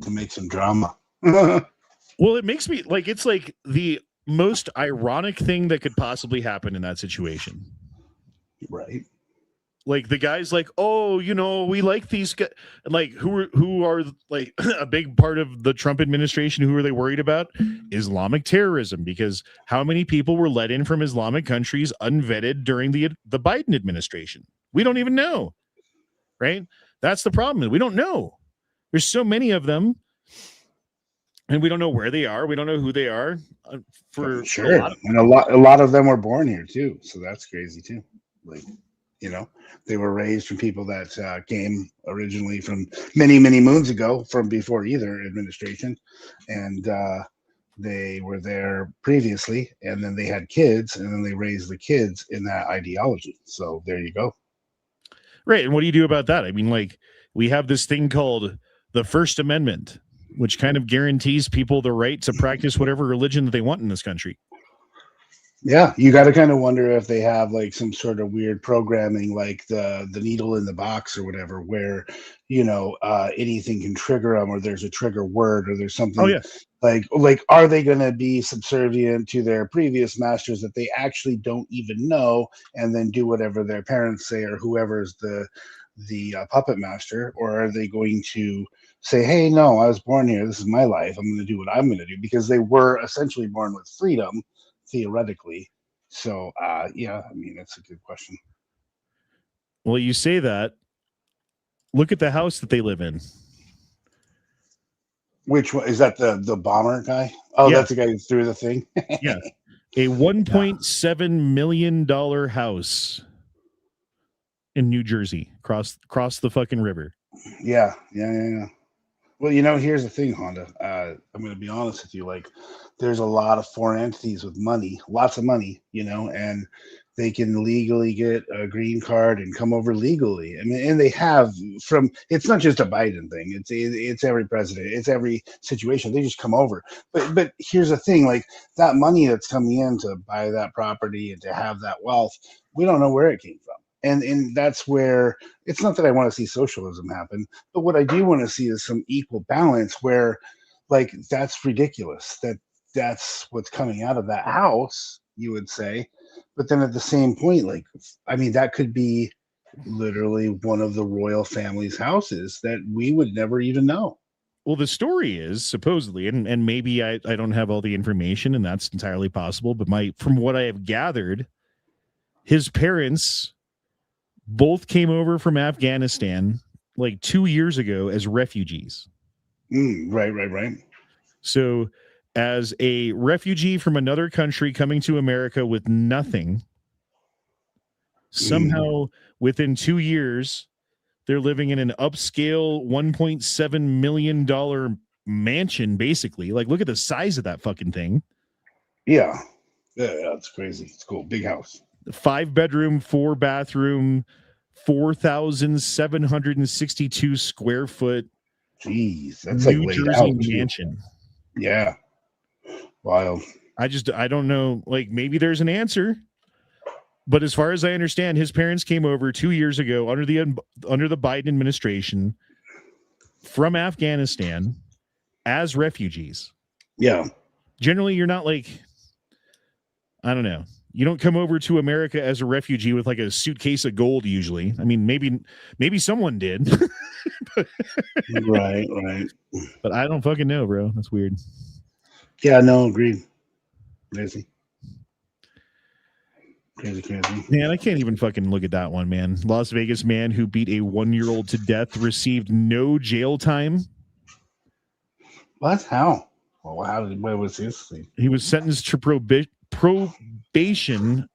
make some drama. Well, it makes me like, it's like the most ironic thing that could possibly happen in that situation. Right. Like the guy's like, oh, we like these guys. Like who are like a big part of the Trump administration. Who are they worried about? Islamic terrorism, because how many people were let in from Islamic countries unvetted during the Biden administration? We don't even know. Right. That's the problem. We don't know. There's so many of them. And we don't know where they are. We don't know who they are. For sure, a lot of- and a lot of them were born here too, so that's crazy too. Like, you know, they were raised from people that came originally from many moons ago, from before either administration, and they were there previously, and then they had kids, and then they raised the kids in that ideology. So there you go. Right. And what do you do about that? I mean, like, we have this thing called the First Amendment, which kind of guarantees people the right to practice whatever religion that they want in this country. Yeah, you got to kind of wonder if they have like some sort of weird programming, like the needle in the box or whatever, where anything can trigger them, or there's a trigger word, or there's something. Oh, yeah. Like are they going to be subservient to their previous masters that they actually don't even know, and then do whatever their parents say, or whoever's the puppet master, or are they going to say, hey, no, I was born here, this is my life, I'm going to do what I'm going to do, because they were essentially born with freedom, theoretically. So yeah, I mean, that's a good question. Well, you say that. Look at the house that they live in. Which one is that? The bomber guy? Oh, Yeah. that's the guy who threw the thing. Yeah, a $1.7 million house in New Jersey, across the fucking river. Yeah. Well, here's the thing, Honda. I'm going to be honest with you. Like, there's a lot of foreign entities with money, lots of money, and they can legally get a green card and come over legally. I mean, and they have it's not just a Biden thing. It's every president. It's every situation. They just come over. But here's the thing, like, that money that's coming in to buy that property and to have that wealth, we don't know where it came from. And that's where, it's not that I want to see socialism happen, but what I do want to see is some equal balance where, like, that's ridiculous. That's what's coming out of that house, you would say. But then at the same point, like, I mean, that could be literally one of the royal family's houses that we would never even know. Well, the story is supposedly, and maybe I don't have all the information, and that's entirely possible, but from what I have gathered, his parents both came over from Afghanistan like 2 years ago as refugees. Right. So as a refugee from another country coming to America with nothing, somehow within 2 years, they're living in an upscale $1.7 million mansion, basically. Like, look at the size of that fucking thing. Yeah, it's crazy. It's cool. Big house. 5-bedroom, 4-bathroom, 4,762 square foot. Jeez, that's New like Jersey mansion. Yeah. Wild. I don't know. Like, maybe there's an answer, but as far as I understand, his parents came over 2 years ago under the Biden administration from Afghanistan as refugees. Yeah. Generally, you're not like, I don't know. You don't come over to America as a refugee with like a suitcase of gold usually. I mean, maybe someone did. Right. But I don't fucking know, bro. That's weird. Yeah, no, agreed. Crazy. Man, I can't even fucking look at that one, man. Las Vegas man who beat a 1-year-old to death received no jail time. What? How? Well, what was this thing? He was sentenced to probation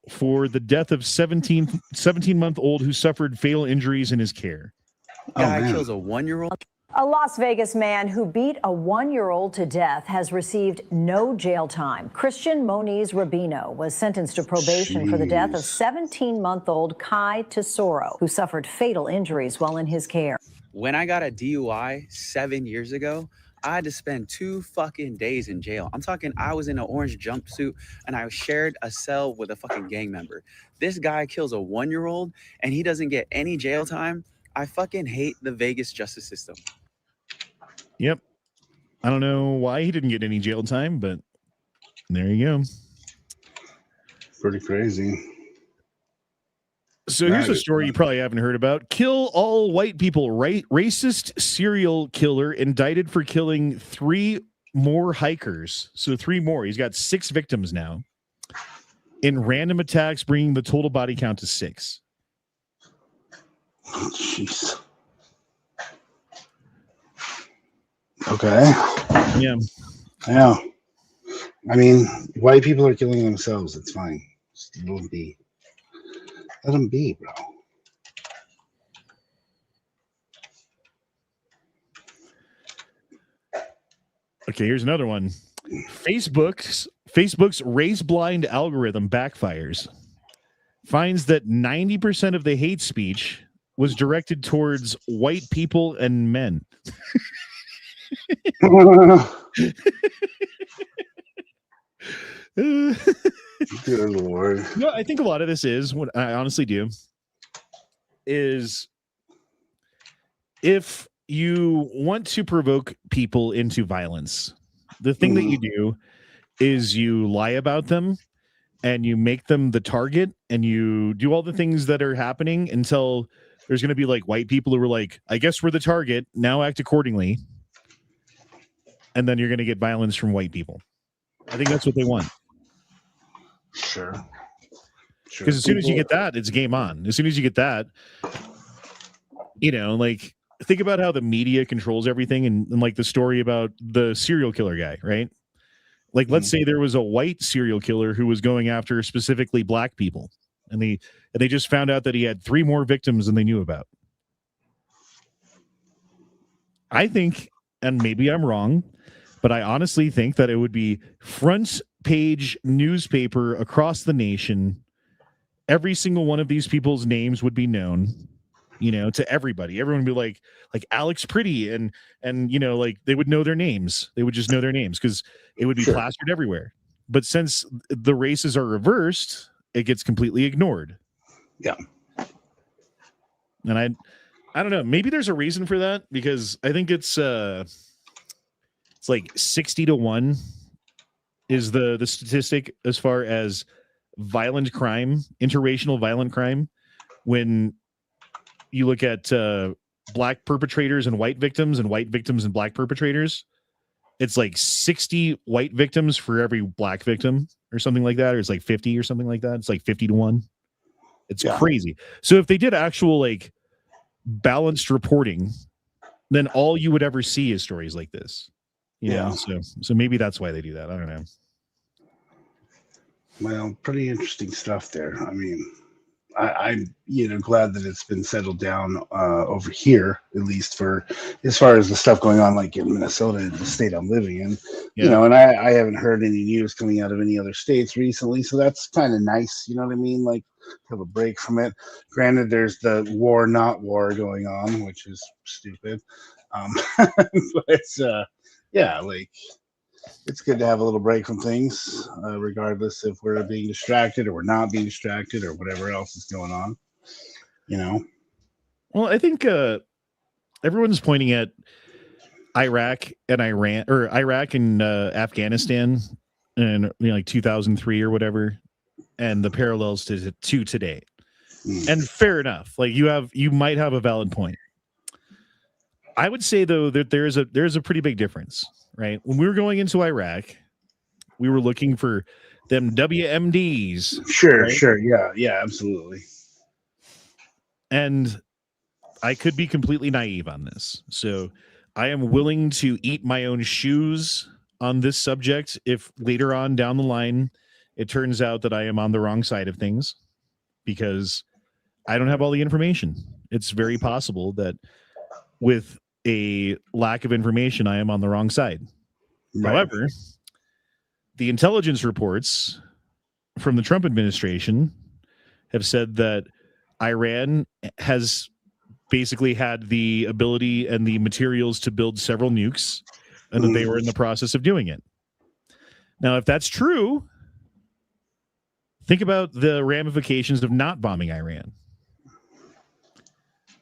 for the death of 17-month-old who suffered fatal injuries in his care. Guy kills a 1-year-old. A Las Vegas man who beat a 1-year-old to death has received no jail time. Christian Moniz Rubino was sentenced to probation for the death of 17-month-old Kai Tesoro, who suffered fatal injuries while in his care. When I got a DUI 7 years ago, I had to spend 2 fucking days in jail. I'm talking, I was in an orange jumpsuit and I shared a cell with a fucking gang member. This guy kills a 1-year-old and he doesn't get any jail time. I fucking hate the Vegas justice system. Yep. I don't know why he didn't get any jail time, but there you go. Pretty crazy. So here's a story you probably haven't heard about. Kill all white people. Racist serial killer indicted for killing 3 more hikers. So 3 more. He's got 6 victims now. In random attacks, bringing the total body count to 6. Jeez. Okay. Yeah. I know. I mean, white people are killing themselves. It's fine. Just let them be. Let them be, bro. Okay, here's another one. Facebook's race blind algorithm backfires. Finds that 90% of the hate speech was directed towards white people and men. Good Lord. No, I think a lot of this is, what I honestly do, is if you want to provoke people into violence, the thing that you do is you lie about them and you make them the target and you do all the things that are happening until there's going to be like white people who are like, I guess we're the target, now act accordingly. And then you're going to get violence from white people. I think that's what they want. Sure. Because as soon as you get that, it's game on. As soon as you get that, you know, like, think about how the media controls everything and like the story about the serial killer guy, right? Like, let's say there was a white serial killer who was going after specifically black people, and they just found out that he had 3 more victims than they knew about. I think, and maybe I'm wrong, but I honestly think that it would be front page newspaper across the nation. Every single one of these people's names would be known, you know, to everybody. Everyone would be like Alex Pretty, and you know, like, they would know their names. They would just know their names because it would be plastered everywhere. But since the races are reversed, it gets completely ignored. Yeah. And I don't know. Maybe there's a reason for that, because I think it's like 60-1 is the statistic as far as violent crime, interracial violent crime, when you look at black perpetrators and white victims and black perpetrators. It's like 60 white victims for every black victim or something like that, or it's like 50 or something like that. It's like 50-1. It's crazy. So if they did actual like balanced reporting, then all you would ever see is stories like this. You know, so maybe that's why they do that. I don't know. Well, pretty interesting stuff there. I mean, I'm glad that it's been settled down over here, at least for as far as the stuff going on like in Minnesota, the state I'm living in. You know, and I haven't heard any news coming out of any other states recently, so that's kind of nice. You know what I mean? Like, have a break from it. Granted, there's the war not war going on, which is stupid. But yeah, like, it's good to have a little break from things, regardless if we're being distracted or we're not being distracted or whatever else is going on, you know? Well, I think everyone's pointing at Iraq and Iran, or Iraq and Afghanistan in like 2003 or whatever, and the parallels to today. And fair enough. Like, you might have a valid point. I would say, though, that there's a pretty big difference, right? When we were going into Iraq, we were looking for them WMDs. Sure, right? sure. Yeah, absolutely. And I could be completely naive on this. So I am willing to eat my own shoes on this subject if later on down the line it turns out that I am on the wrong side of things, because I don't have all the information. It's very possible that with a lack of information, I am on the wrong side. Right. However, the intelligence reports from the Trump administration have said that Iran has basically had the ability and the materials to build several nukes, and that they were in the process of doing it. Now, if that's true, think about the ramifications of not bombing Iran.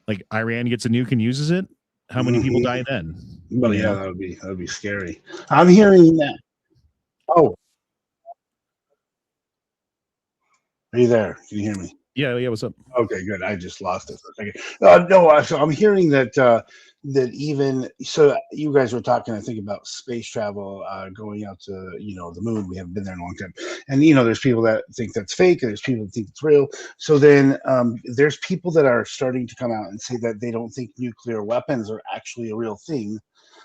Like, Iran gets a nuke and uses it. How many people die then? Well, yeah, that would be scary. I'm hearing that. Oh, are you there? Can you hear me? Yeah. What's up? Okay, good. I just lost it for a second. No, so I'm hearing that that even so, you guys were talking, I think, about space travel, going out to the moon. We haven't been there in a long time, and there's people that think that's fake, and there's people that think it's real. So then there's people that are starting to come out and say that they don't think nuclear weapons are actually a real thing.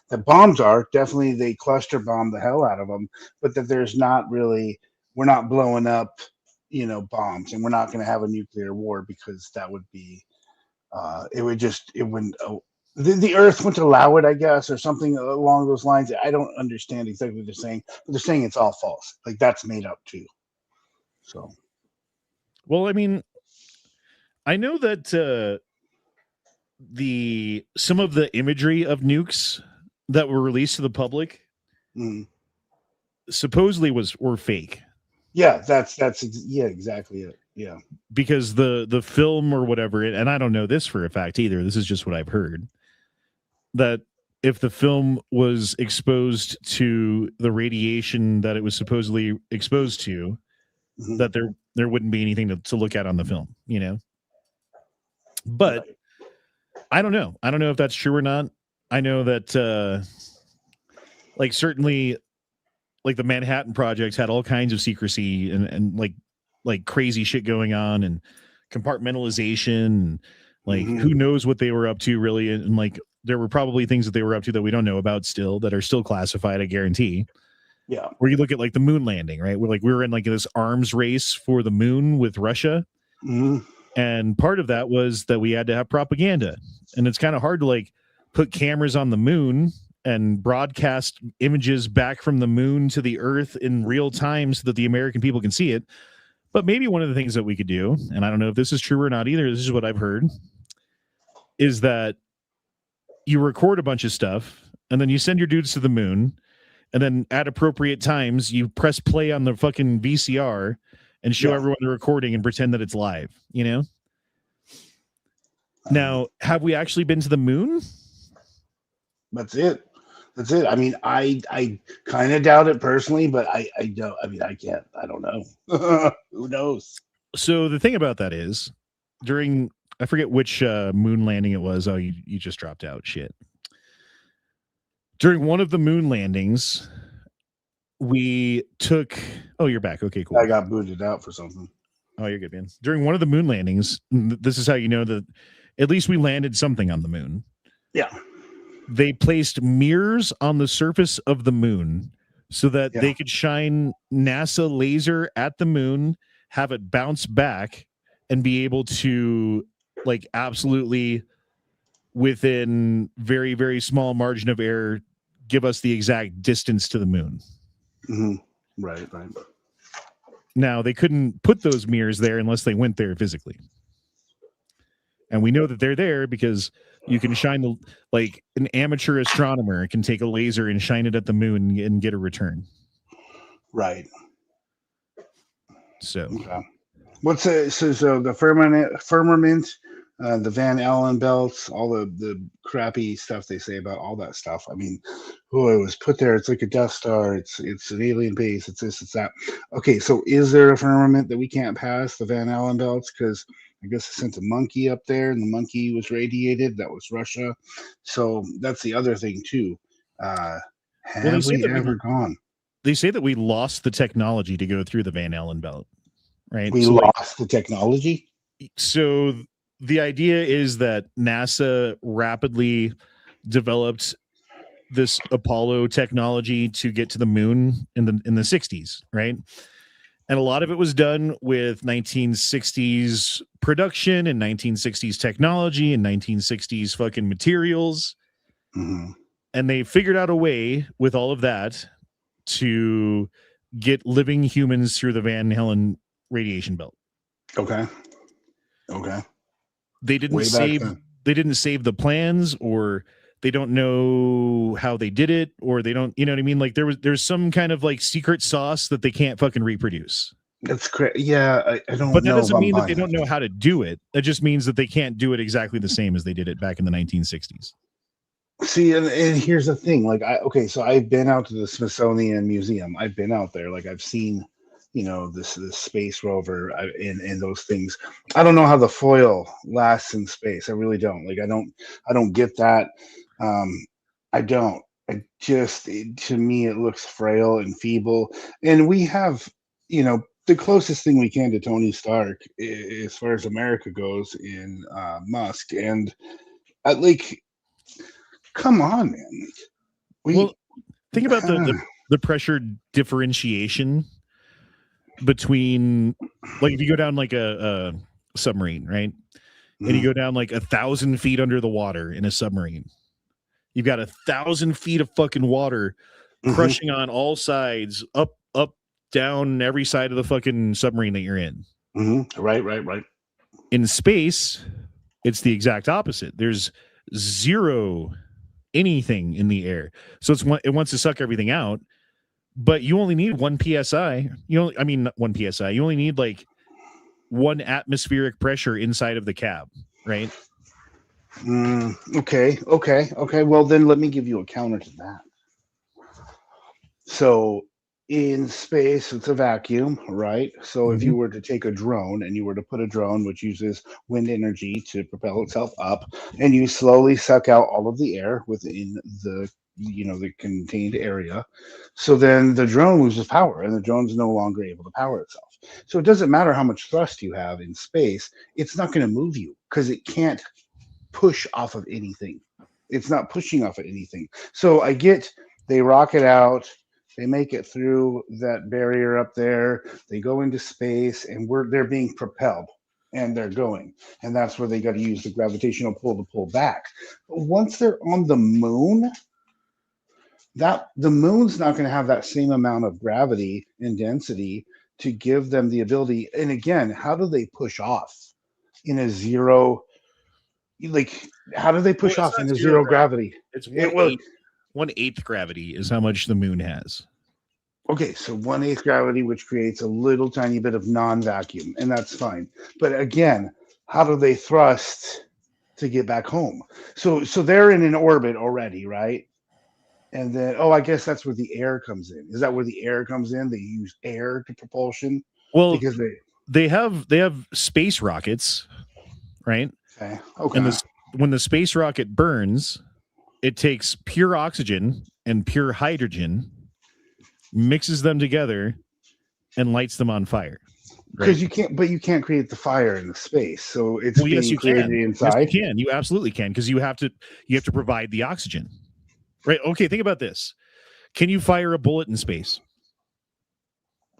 That bombs are definitely, they cluster bomb the hell out of them, but that there's not really, we're not blowing up bombs, and we're not going to have a nuclear war, because that would be it wouldn't the earth wouldn't allow it, I guess, or something along those lines. I don't understand exactly what they're saying, but they're saying it's all false, like that's made up too. So, well, I mean, I know that some of the imagery of nukes that were released to the public supposedly were fake. Yeah, that's exactly it. Yeah, because the film or whatever, and I don't know this for a fact either, this is just what I've heard, that if the film was exposed to the radiation that it was supposedly exposed to, that there wouldn't be anything to look at on the film, but I don't know if that's true or not. I know that like certainly like the Manhattan Project had all kinds of secrecy and like crazy shit going on and compartmentalization and like who knows what they were up to really, and like there were probably things that they were up to that we don't know about still, that are still classified, I guarantee. Yeah. Where you look at like the moon landing, right? We were in like this arms race for the moon with Russia. And part of that was that we had to have propaganda. And it's kind of hard to like put cameras on the moon and broadcast images back from the moon to the earth in real time so that the American people can see it. But maybe one of the things that we could do, and I don't know if this is true or not either, this is what I've heard, is that you record a bunch of stuff and then you send your dudes to the moon, and then at appropriate times you press play on the fucking VCR and show everyone the recording and pretend that it's live, Now, have we actually been to the moon? That's it. I mean, I kind of doubt it personally, but I don't. I mean, I can't. I don't know. Who knows? So the thing about that is, during, I forget which moon landing it was. Oh, you just dropped out. Shit. During one of the moon landings, we took. Oh, you're back. Okay, cool. I got booted out for something. Oh, you're good, man. During one of the moon landings, this is how you know that at least we landed something on the moon. Yeah. They placed mirrors on the surface of the moon so that they could shine NASA laser at the moon, have it bounce back, and be able to, like, absolutely within very, very small margin of error, give us the exact distance to the moon. Right. Now, they couldn't put those mirrors there unless they went there physically. And we know that they're there because you can shine like an amateur astronomer can take a laser and shine it at the moon and get a return. Right. So, what's so the firmament, the Van Allen belts, all the crappy stuff they say about all that stuff. I mean, it was put there. It's like a Death Star. It's an alien base. It's this. It's that. Okay, so is there a firmament that we can't pass, the Van Allen belts? Because I guess I sent a monkey up there, and the monkey was radiated. That was Russia. So that's the other thing too. Have we ever gone? They say that we lost the technology to go through the Van Allen belt, right? We lost the technology. So the idea is that NASA rapidly developed this Apollo technology to get to the moon in the 60s, right? And a lot of it was done with 1960s production and 1960s technology and 1960s fucking materials. And they figured out a way with all of that to get living humans through the Van Allen radiation belt. Okay. They didn't save the plans, or they don't know how they did it, or they don't, you know what I mean? Like there's some kind of like secret sauce that they can't fucking reproduce. That's correct. Yeah, I don't know. But that doesn't mean that they don't know how to do it. That just means that they can't do it exactly the same as they did it back in the 1960s. See, and here's the thing. Like, so I've been out to the Smithsonian Museum. I've been out there. Like, I've seen, this space rover and those things. I don't know how the foil lasts in space. I really don't. Like, I don't get that. I don't. To me, it looks frail and feeble. And we have, the closest thing we can to Tony Stark as far as America goes in Musk. And like, come on, man. Well, think about the pressure differentiation between, like, if you go down like a submarine, right? And you go down like 1,000 feet under the water in a submarine. You've got 1,000 feet of fucking water crushing on all sides, up, down every side of the fucking submarine that you're in. Right. In space, it's the exact opposite. There's zero anything in the air, so it wants to suck everything out. But you only need 1 psi. Not 1 psi. You only need like 1 atmospheric pressure inside of the cab, right? Okay. Well, then let me give you a counter to that. So in space, it's a vacuum, right? So if you were to take a drone and you were to put a drone which uses wind energy to propel itself up, and you slowly suck out all of the air within the contained area, so then the drone loses power and the drone's no longer able to power itself. So it doesn't matter how much thrust you have in space, it's not going to move you because it can't push off of anything. It's not pushing off of anything. So I get they rocket out, they make it through that barrier up there, they go into space, and they're being propelled and they're going. And that's where they got to use the gravitational pull to pull back. But once they're on the moon, the moon's not going to have that same amount of gravity and density to give them the ability. And again, how do they push off in a zero? Like, how do they push off in a zero gravity? It's 1/8 gravity is how much the moon has. Okay, so 1/8 gravity, which creates a little tiny bit of non-vacuum, and that's fine. But again, how do they thrust to get back home? So they're in an orbit already, right? And then, I guess that's where the air comes in. Is that where the air comes in? They use air to propulsion? Well, because they have space rockets, right? Okay. And when the space rocket burns, it takes pure oxygen and pure hydrogen, mixes them together, and lights them on fire. Because you can't create the fire in the space, so it's being created inside. Yes, you can. You absolutely can, because you have to provide the oxygen, right? Okay, think about this. Can you fire a bullet in space?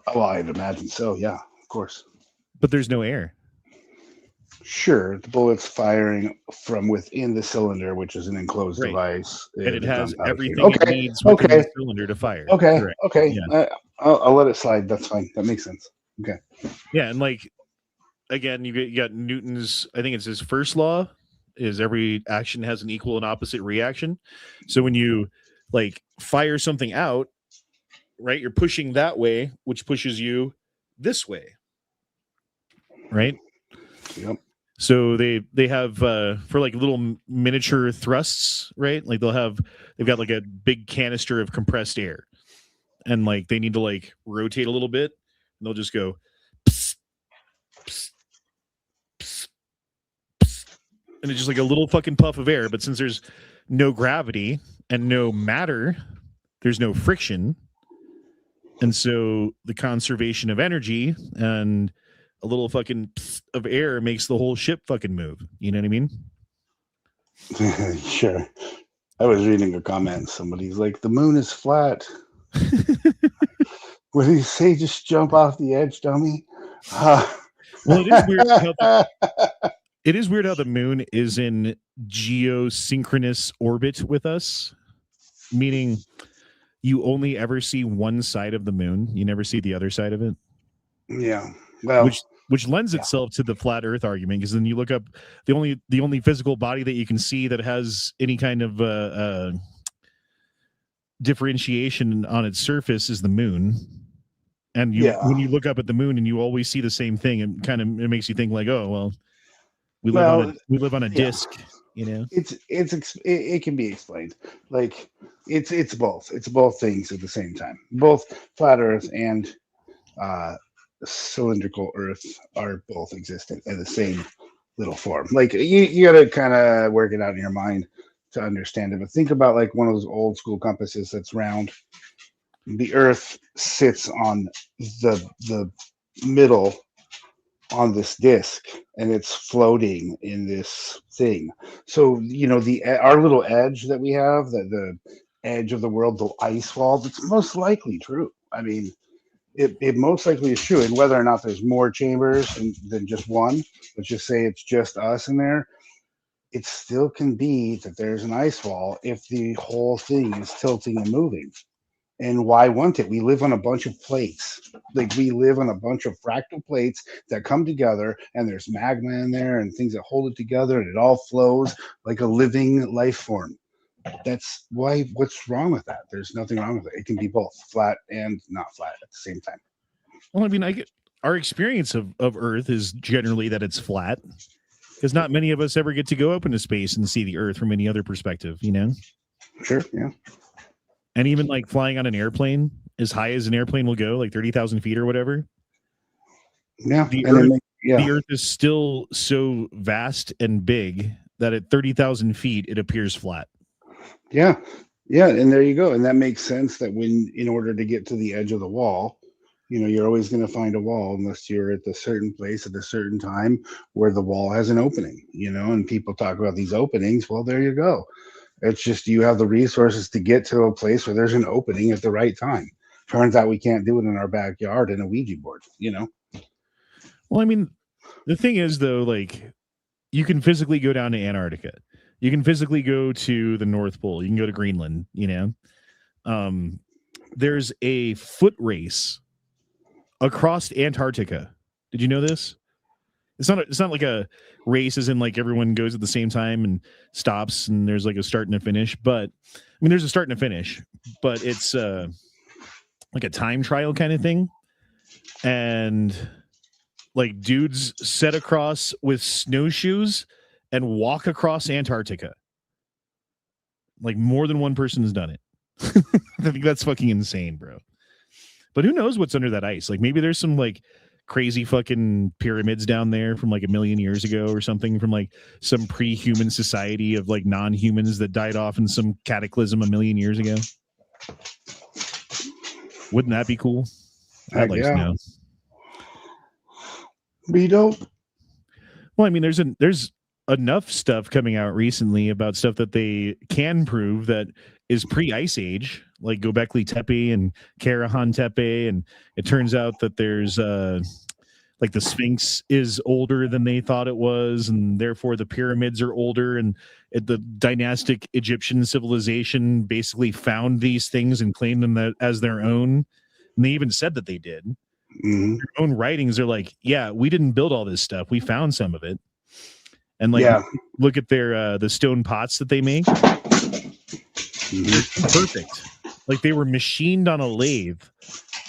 Oh, I'd imagine so. Yeah, of course. But there's no air. Sure, the bullet's firing from within the cylinder, which is an enclosed device, and it has everything it needs within the cylinder to fire. Okay. Correct. Okay. Yeah. I'll let it slide. That's fine. That makes sense. Okay. Yeah, and like again, you got Newton's. I think it's his first law: is every action has an equal and opposite reaction. So when you like fire something out, right, you're pushing that way, which pushes you this way, right? Yep. So they have for like little miniature thrusts, right? Like they've got like a big canister of compressed air, and like they need to like rotate a little bit, and they'll just go, psst, psst, psst, psst, and it's just like a little fucking puff of air. But since there's no gravity and no matter, there's no friction, and so the conservation of energy and a little fucking of air makes the whole ship fucking move. You know what I mean? Sure. I was reading a comment. Somebody's like, the moon is flat. What do you say? Just jump off the edge, dummy. Well, it is weird how the moon is in geosynchronous orbit with us, meaning you only ever see one side of the moon. You never see the other side of it. Yeah. Well, which lends itself to the flat Earth argument, because then you look up the only physical body that you can see that has any kind of differentiation on its surface is the moon. And when you look up at the moon and you always see the same thing, it makes you think like, oh well, we live on a disc. You know, it can be explained. Like it's both things at the same time. Both flat Earth and cylindrical Earth are both existent in the same little form. Like you got to kind of work it out in your mind. to understand it. But think about like one of those old school compasses that's round. The Earth sits on the middle on this disc, and it's floating in this thing. So our little edge that we have, the edge of the world, the ice wall, that's most likely true. I mean, it most likely is true. And whether or not there's more chambers than just one, let's just say it's just us in there, it still can be that there's an ice wall if the whole thing is tilting and moving. And why wouldn't it? We live on a bunch of plates. Like we live on a bunch of fractal plates that come together, and there's magma in there and things that hold it together, and it all flows like a living life form. That's why. What's wrong with that? There's nothing wrong with it. It can be both flat and not flat at the same time. Well, I mean, our experience of Earth is generally that it's flat, because not many of us ever get to go up into space and see the Earth from any other perspective, you know? Sure, yeah. And even like flying on an airplane, as high as an airplane will go, like 30,000 feet or whatever. Yeah. The Earth is still so vast and big that at 30,000 feet, it appears flat. Yeah. Yeah. And there you go. And that makes sense that in order to get to the edge of the wall, you're always going to find a wall unless you're at a certain place at a certain time where the wall has an opening, and people talk about these openings. Well, there you go. It's just you have the resources to get to a place where there's an opening at the right time. Turns out we can't do it in our backyard in a Ouija board, Well, I mean, the thing is, though, like you can physically go down to Antarctica. You can physically go to the North Pole. You can go to Greenland, There's a foot race across Antarctica. Did you know this? It's not like a race as in like everyone goes at the same time and stops and there's like a start and a finish, but I mean there's a start and a finish, but it's like a time trial kind of thing. And like dudes set across with snowshoes and walk across Antarctica. Like more than one person has done it. I think that's fucking insane, bro. But who knows what's under that ice? Like maybe there's some like crazy fucking pyramids down there from like 1 million years ago or something, from like some pre-human society of like non-humans that died off in some cataclysm 1 million years ago. Wouldn't that be cool? I'd like to know. We don't. Well, I mean, there's enough stuff coming out recently about stuff that they can prove that is pre-ice age, like Göbekli Tepe and Karahan Tepe, and it turns out that there's like the Sphinx is older than they thought it was, and therefore the pyramids are older, and the dynastic Egyptian civilization basically found these things and claimed them as their own, and they even said that they did. Mm-hmm. Their own writings are like, yeah, we didn't build all this stuff, we found some of it. And like, look at their the stone pots that they make. They're perfect. Like they were machined on a lathe,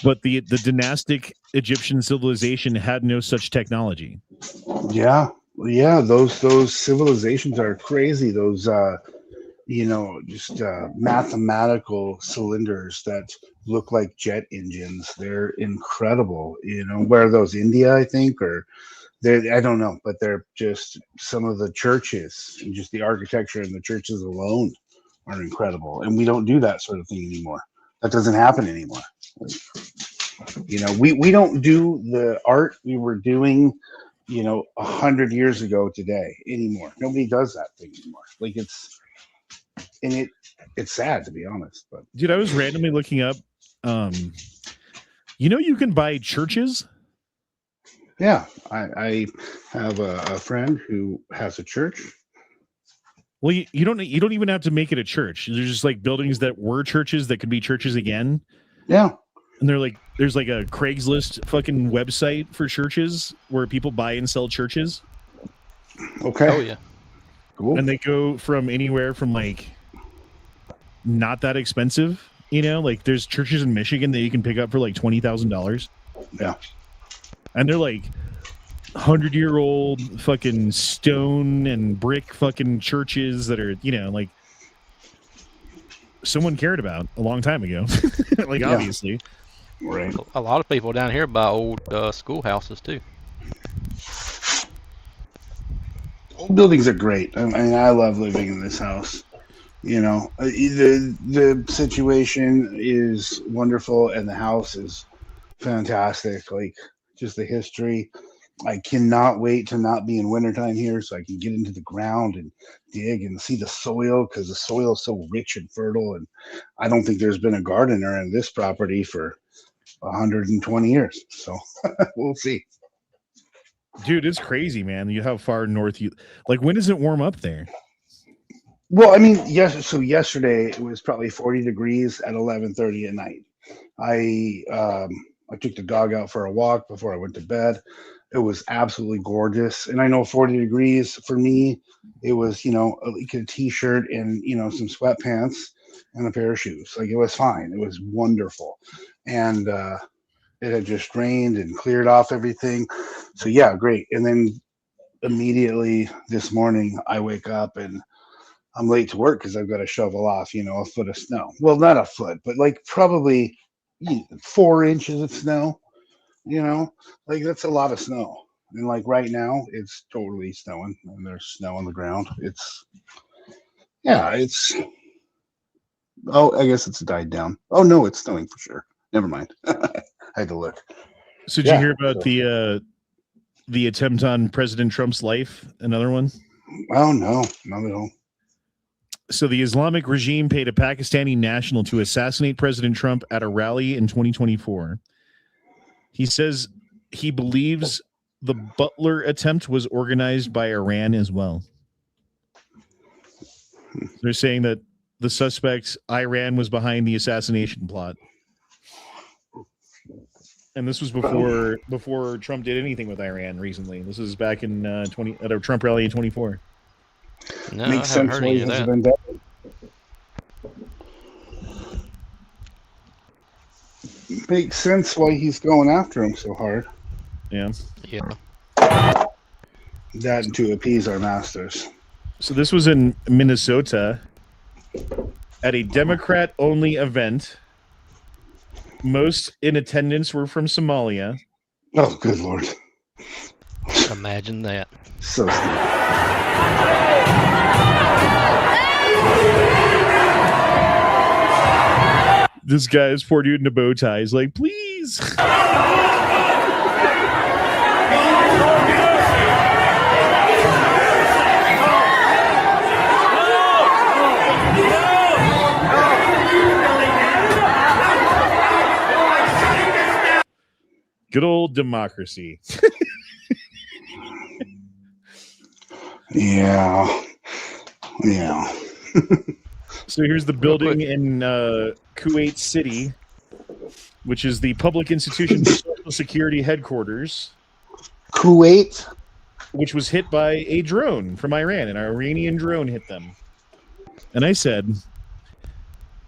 but the dynastic Egyptian civilization had no such technology. Yeah, those civilizations are crazy. Those just mathematical cylinders that look like jet engines. They're incredible. Where are those? India, I think, or I don't know, but they're just some of the churches, and just the architecture in the churches alone are incredible. And we don't do that sort of thing anymore. That doesn't happen anymore. We don't do the art we were doing, 100 years ago today anymore. Nobody does that thing anymore. Like it's sad, to be honest. But dude, I was randomly looking up, you can buy churches. Yeah, I have a friend who has a church. Well, you don't even have to make it a church. There's just like buildings that were churches that could be churches again. Yeah. And there's like a Craigslist fucking website for churches where people buy and sell churches. Okay. Oh yeah. Cool. And they go from anywhere from like not that expensive, like there's churches in Michigan that you can pick up for like $20,000. Yeah. And they're like 100-year-old fucking stone and brick fucking churches that are, like someone cared about a long time ago. Like, yeah. Obviously. Right. A lot of people down here buy old schoolhouses too. Old buildings are great. I mean, I love living in this house. You know, the situation is wonderful, and the house is fantastic. Like just the history. I cannot wait to not be in wintertime here, so I can get into the ground and dig and see the soil, because the soil is so rich and fertile. And I don't think there's been a gardener in this property for 120 years. So we'll see. Dude, it's crazy, man. You how far north you like. When does it warm up there? Well, I mean, yes. So yesterday it was probably 40 degrees at 11:30 at night. I took the dog out for a walk before I went to bed. It was absolutely gorgeous, and I know 40 degrees for me, it was like a t-shirt and some sweatpants and a pair of shoes. Like it was fine. It was wonderful, and it had just rained and cleared off everything. So yeah, great. And then immediately this morning, I wake up and I'm late to work because I've got to shovel off, a foot of snow. Well, not a foot, but like probably 4 inches of snow, like that's a lot of snow. And like right now, it's totally snowing and there's snow on the ground. Oh, I guess it's died down. Oh, no, it's snowing for sure. Never mind. I had to look. So did you hear about the attempt on President Trump's life? Another one? Oh, no, not at all. So the Islamic regime paid a Pakistani national to assassinate President Trump at a rally in 2024. He says he believes the Butler attempt was organized by Iran as well. They're saying that the suspects, Iran was behind the assassination plot. And this was before Trump did anything with Iran recently. This is back in at a Trump rally in 24. No, Makes I haven't sense heard why any he of hasn't that. been dead. Makes sense why he's going after him so hard. Yeah. Yeah. That and to appease our masters. So this was in Minnesota at a Democrat-only event. Most in attendance were from Somalia. Oh, good Lord. Imagine that. So stupid. This guy is poor dude in a bow tie. He's like, please. Good old democracy. Yeah. So here's the building in Kuwait City, which is the Public Institution for Social Security headquarters. Kuwait? Which was hit by a drone from Iran. An Iranian drone hit them. And I said,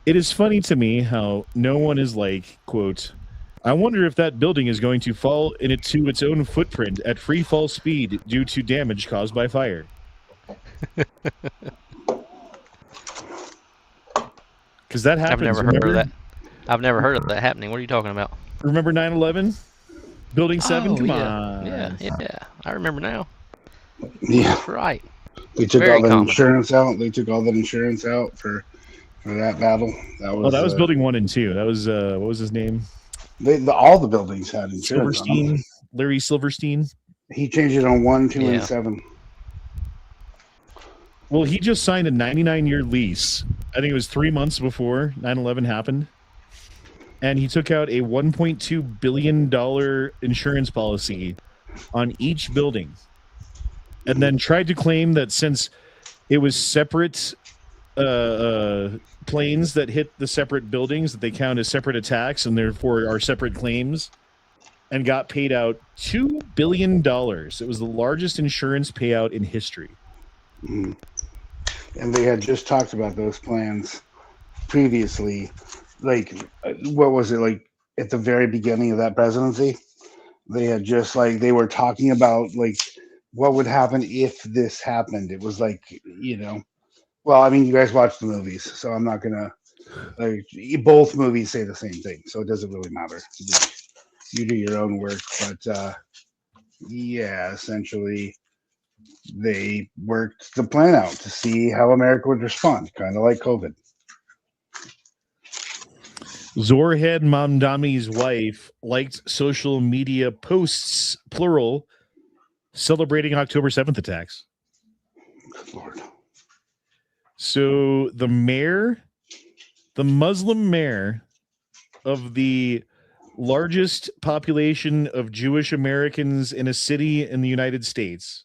it is funny to me how no one is like, quote, I wonder if that building is going to fall into its own footprint at free fall speed due to damage caused by fire. Because that happens. I've never heard of that. I've never heard of that happening. What are you talking about? Remember 9/11? Building 7? Come yeah. on. Yeah. I remember now. Yeah. That's right. They took Very all that common. insurance out. They took all that insurance out for that battle. That was building 1 and 2. That was what was his name? All the buildings had insurance. Silverstein. Larry Silverstein. He changed it on 1, 2, Yeah. and 7. Well, he just signed a 99-year lease. I think it was 3 months before 9/11 happened. And he took out a $1.2 billion insurance policy on each building. And then tried to claim that since it was separate planes that hit the separate buildings, that they count as separate attacks and therefore are separate claims, and got paid out $2 billion. It was the largest insurance payout in history. Mm-hmm. And they had just talked about those plans previously. Like, what was it, like at the very beginning of that presidency? They had just they were talking about like what would happen if this happened. It was like, well, I mean, you guys watch the movies, so I'm not gonna both movies say the same thing, so it doesn't really matter. You do your own work, but yeah, essentially they worked the plan out to see how America would respond, kind of like COVID. Zorhead Mamdami's wife liked social media posts, plural, celebrating October 7th attacks. Good Lord. So the Muslim mayor of the largest population of Jewish Americans in a city in the United States,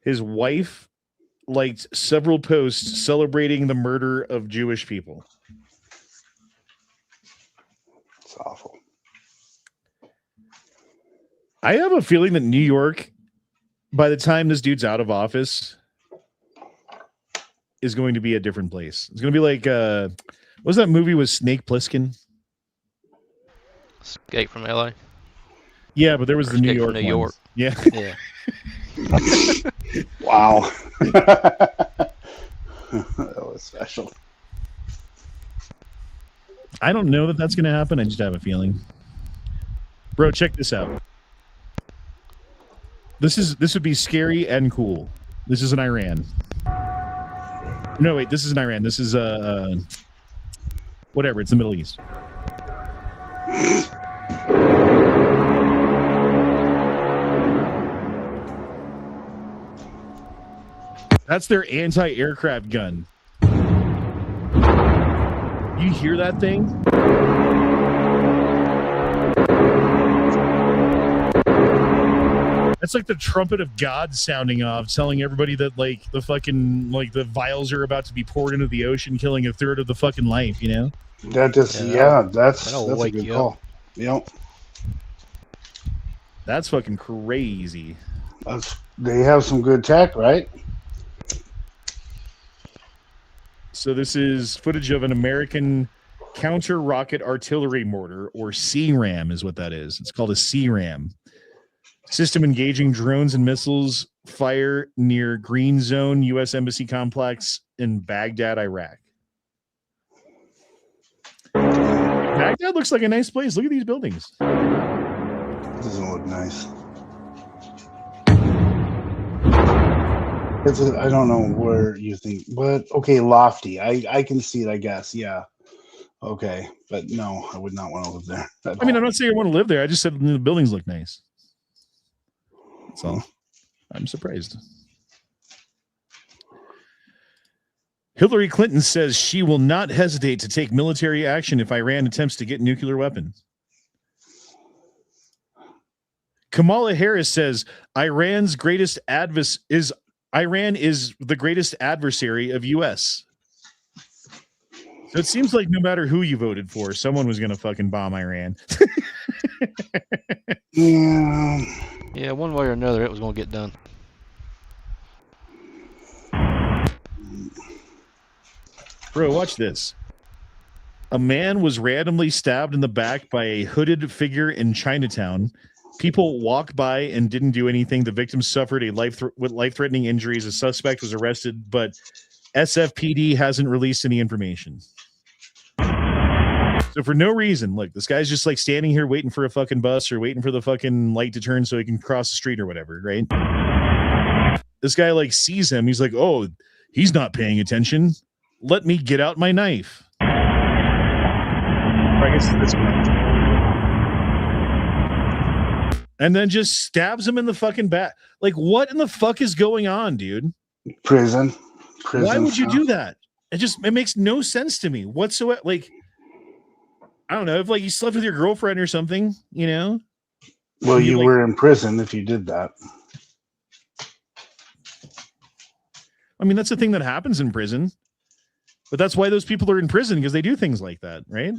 his wife liked several posts celebrating the murder of Jewish people. It's awful. I have a feeling that New York, by the time this dude's out of office, is going to be a different place. It's going to be like, what was that movie with Snake Plissken? Escape from LA. Yeah, but there was Or the New Escape York from New ones. York. Yeah. Yeah. Wow. That was special. I don't know that that's going to happen. I just have a feeling. Bro, check this out. This would be scary and cool. This is in Iran. No, wait, this isn't Iran. This is whatever. It's the Middle East. That's their anti-aircraft gun. You hear that thing? That's like the trumpet of God sounding off, telling everybody that like the fucking the vials are about to be poured into the ocean, killing a third of the fucking life. You know? That just that's a good call. Yep. That's fucking crazy. They have some good tech, right? So this is footage of an American counter-rocket artillery mortar, or CRAM is what that is. It's called a CRAM. System engaging drones and missiles fire near Green Zone U.S. Embassy complex in Baghdad, Iraq. Baghdad looks like a nice place. Look at these buildings. Doesn't look nice. I don't know where you think, but okay, lofty. I can see it, I guess. Yeah. Okay, but no, I would not want to live there. I mean, I'm not saying I want to live there. I just said the buildings look nice. That's all. I'm surprised. Hillary Clinton says she will not hesitate to take military action if Iran attempts to get nuclear weapons. Kamala Harris says Iran is the greatest adversary of U.S. So it seems like no matter who you voted for, someone was going to fucking bomb Iran. Yeah, one way or another, it was going to get done. Bro, watch this. A man was randomly stabbed in the back by a hooded figure in Chinatown. People walked by and didn't do anything. The victim suffered life-threatening injuries. A suspect was arrested, but SFPD hasn't released any information. So for no reason, look, this guy's just like standing here waiting for a fucking bus or waiting for the fucking light to turn so he can cross the street or whatever, right? This guy like sees him. He's like, oh, he's not paying attention. Let me get out my knife. I guess this one. And then just stabs him in the fucking back. Like, what in the fuck is going on, dude? Prison. Why would you do that? It makes no sense to me whatsoever. Like, I don't know, if like you slept with your girlfriend or something, you know? Well, you were in prison if you did that. I mean, that's the thing that happens in prison. But that's why those people are in prison, because they do things like that, right?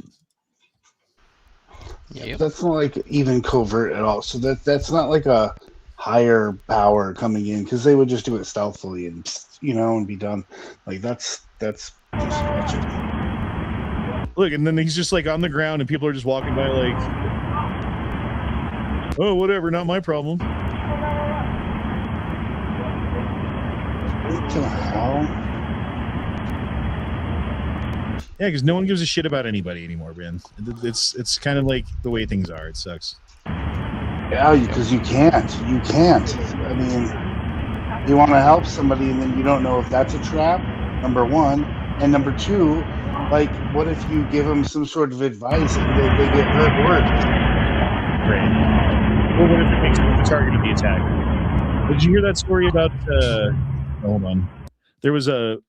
Yep. That's not like even covert at all. So that's not like a higher power coming in, because they would just do it stealthily and and be done. Like that's just wretched. Look, and then he's just like on the ground and people are just walking by like, oh, whatever, not my problem. What the hell? Yeah, because no one gives a shit about anybody anymore, man. It's kind of like the way things are. It sucks. Yeah, because you can't. You can't. I mean, you want to help somebody and then you don't know if that's a trap, number one. And number two, like, what if you give them some sort of advice and they get hurt worse? Right. Well, what if it makes them the target of the attack? Did you hear that story about, hold on. There was a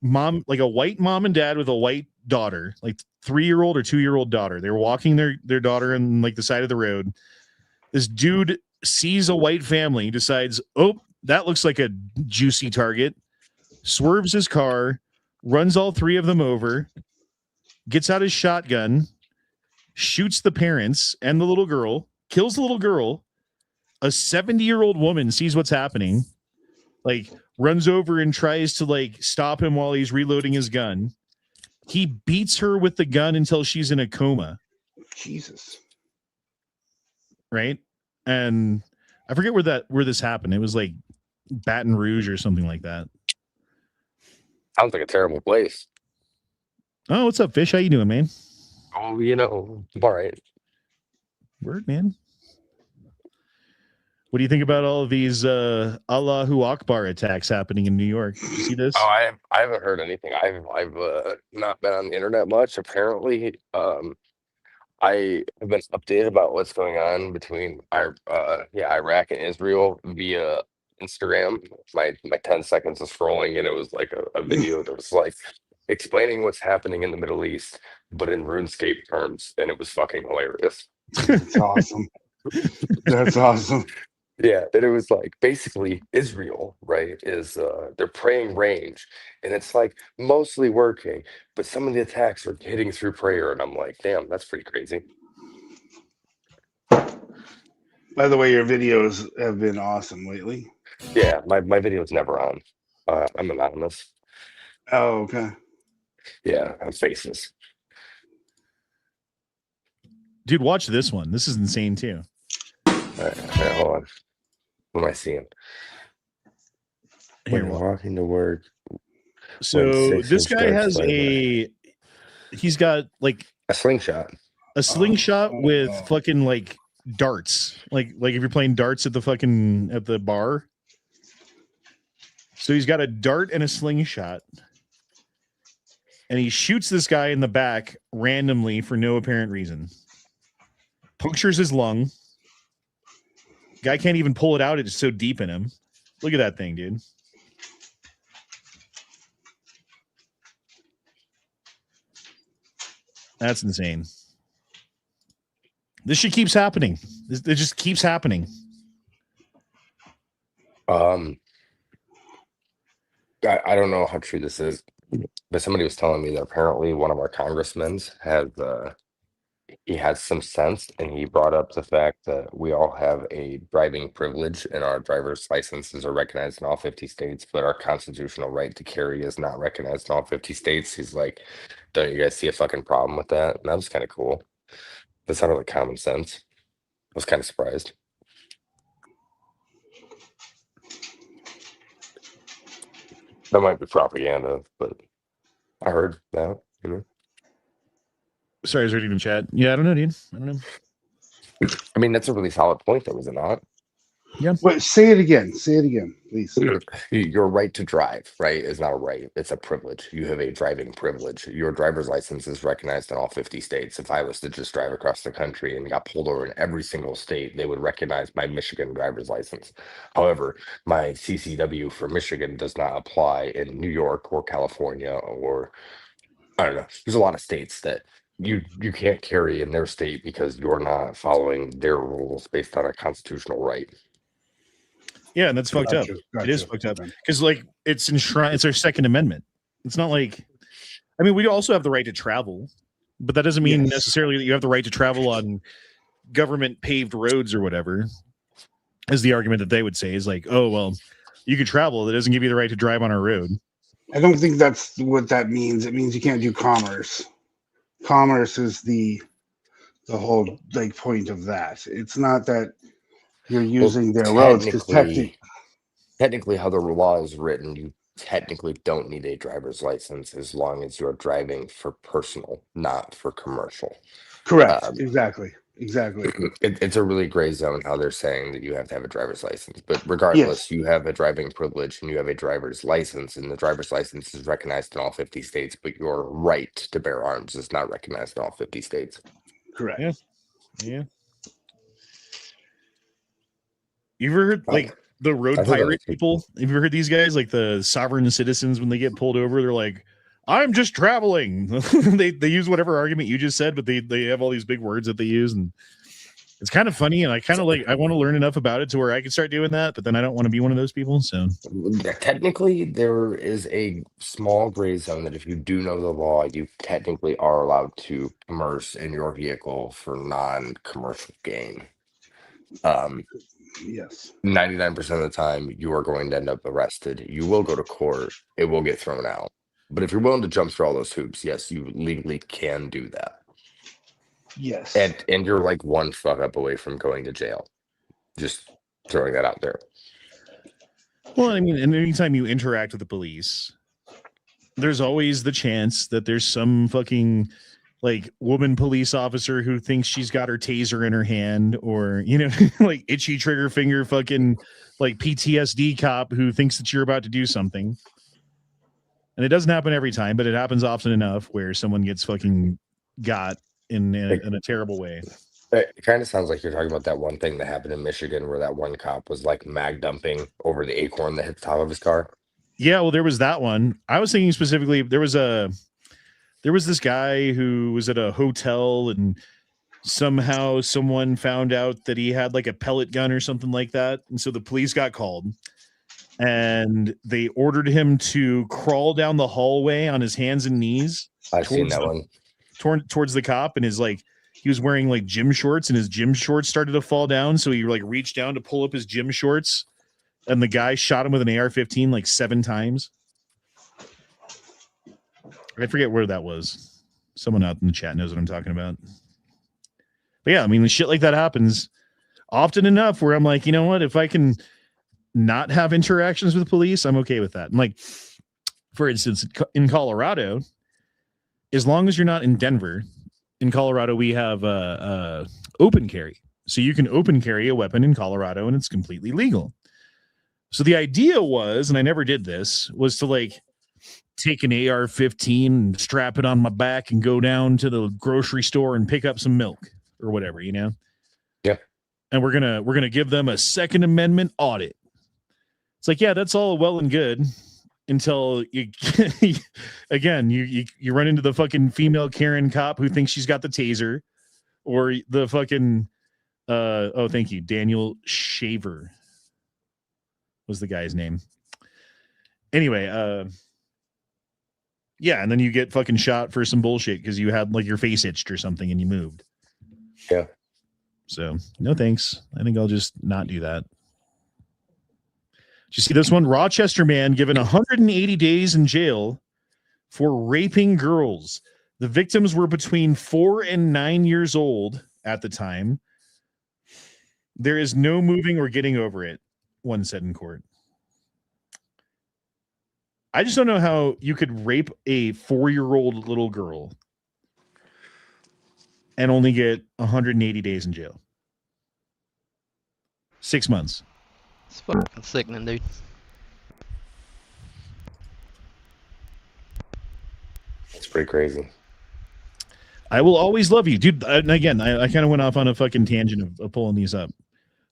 mom, like a white mom and dad with a white daughter, like 3-year-old or 2-year-old daughter. They were walking their daughter on like the side of the road. This dude sees a white family, decides, oh, that looks like a juicy target, swerves his car, runs all 3 of them over, gets out his shotgun, shoots the parents and the little girl, kills the little girl. A 70-year-old woman sees what's happening, like runs over and tries to like stop him while he's reloading his gun. He beats her with the gun until she's in a coma. Jesus. Right? And I forget where this happened. It was like Baton Rouge or something like that. Sounds like a terrible place. Oh, what's up, Fish? How you doing, man? Oh, you know, I'm all right. Word, man. What do you think about all of these Allahu Akbar attacks happening in New York? Did you see this? Oh, I haven't heard anything. I've not been on the internet much. Apparently, I have been updated about what's going on between Iraq and Israel via Instagram. My 10 seconds of scrolling, and it was like a video that was like explaining what's happening in the Middle East, but in RuneScape terms, and it was fucking hilarious. That's awesome. That's awesome. Yeah, that it was like basically Israel, right? Is they're praying range, and it's like mostly working, but some of the attacks are hitting through prayer, and I'm like, damn, that's pretty crazy. By the way, your videos have been awesome lately. Yeah, my video's never on. I'm anonymous. Oh, okay. Yeah, I'm faceless. Dude, watch this one. This is insane too. All right, hold on. What am I seeing? Here, When walking to work. So this guy has he's got like a slingshot. A slingshot with fucking like darts. Like if you're playing darts at the bar. So he's got a dart and a slingshot. And he shoots this guy in the back randomly for no apparent reason. Punctures his lung. Guy can't even pull it out. It's so deep in him. Look at that thing, dude. That's insane. This shit keeps happening. It just keeps happening. I don't know how true this is, but somebody was telling me that apparently one of our congressmen has he has some sense, and he brought up the fact that we all have a driving privilege and our driver's licenses are recognized in all 50 states, but our constitutional right to carry is not recognized in all 50 states. He's like, don't you guys see a fucking problem with that? And that was kind of cool. That sounded like common sense. I was kind of surprised. That might be propaganda, but I heard that, you know. Sorry, I was reading the chat. Yeah, I don't know, dude. I don't know. I mean, that's a really solid point, though, is it not? Yeah. Wait, say it again. Say it again, please. Your right to drive, right, is not a right. It's a privilege. You have a driving privilege. Your driver's license is recognized in all 50 states. If I was to just drive across the country and got pulled over in every single state, they would recognize my Michigan driver's license. However, my CCW for Michigan does not apply in New York or California, or I don't know. There's a lot of states that you can't carry in their state because you're not following their rules based on a constitutional right. Yeah, and that's fucked up. It is fucked up because like it's enshrined. It's our Second Amendment. It's not like, I mean, we also have the right to travel, but that doesn't mean necessarily that you have the right to travel on government paved roads or whatever. Is the argument that they would say is like, oh well, you can travel. That doesn't give you the right to drive on our road. I don't think that's what that means. It means you can't do commerce. Commerce is the whole like point of that. It's not that you're using their roads because technically how the law is written, you technically don't need a driver's license as long as you're driving for personal, not for commercial. Correct. Exactly. Exactly. It's a really gray zone how they're saying that you have to have a driver's license. But regardless, you have a driving privilege and you have a driver's license, and the driver's license is recognized in all 50 states, but your right to bear arms is not recognized in all 50 states. Correct. Yeah. Yeah. You ever heard like the road I thought that pirate was- people? Have you ever heard these guys, like the sovereign citizens, when they get pulled over, they're like, I'm just traveling. they use whatever argument you just said, but they have all these big words that they use, and it's kind of funny. And I kind of like, I want to learn enough about it to where I can start doing that, but then I don't want to be one of those people. So Technically, there is a small gray zone that if you do know the law, you technically are allowed to immerse in your vehicle for non-commercial gain. Yes. 99% of the time, you are going to end up arrested. You will go to court. It will get thrown out. But if you're willing to jump through all those hoops, yes, you legally can do that. Yes. And you're like one fuck up away from going to jail. Just throwing that out there. well, I mean, and anytime you interact with the police, there's always the chance that there's some fucking like woman police officer who thinks she's got her taser in her hand, or, you know, like itchy trigger finger fucking like PTSD cop who thinks that you're about to do something. And it doesn't happen every time, but it happens often enough where someone gets fucking got in a terrible way. It kind of sounds like you're talking about that one thing that happened in Michigan where that one cop was like mag dumping over the acorn that hit the top of his car. Yeah, well, there was that one. I was thinking specifically, there was this guy who was at a hotel, and somehow someone found out that he had like a pellet gun or something like that. And so the police got called, and they ordered him to crawl down the hallway on his hands and knees. I've seen that one. Towards the cop, and he was wearing like gym shorts, and his gym shorts started to fall down. So he like reached down to pull up his gym shorts, and the guy shot him with an AR-15 like 7 times. I forget where that was. Someone out in the chat knows what I'm talking about. But yeah, I mean, shit like that happens often enough where I'm like, you know what? If I can not have interactions with police, I'm okay with that. And like, for instance, in Colorado, as long as you're not in Denver, in Colorado, we have open carry. So you can open carry a weapon in Colorado, and it's completely legal. So the idea was, and I never did this, was to like take an AR-15 and strap it on my back and go down to the grocery store and pick up some milk or whatever, you know? Yeah. And we're gonna give them a Second Amendment audit. It's like, yeah, that's all well and good until you again you run into the fucking female Karen cop who thinks she's got the taser, or the fucking oh, thank you, Daniel Shaver was the guy's name. Anyway, yeah, and then you get fucking shot for some bullshit because you had like your face itched or something and you moved. Yeah. So no thanks. I think I'll just not do that. Did you see this one? Rochester man given 180 days in jail for raping girls. The victims were between 4 and 9 years old at the time. There is no moving or getting over it, one said in court. I just don't know how you could rape a 4-year-old little girl and only get 180 days in jail. 6 months. It's fucking sickening, dude. It's pretty crazy. I will always love you, dude. And again, I kind of went off on a fucking tangent of pulling these up.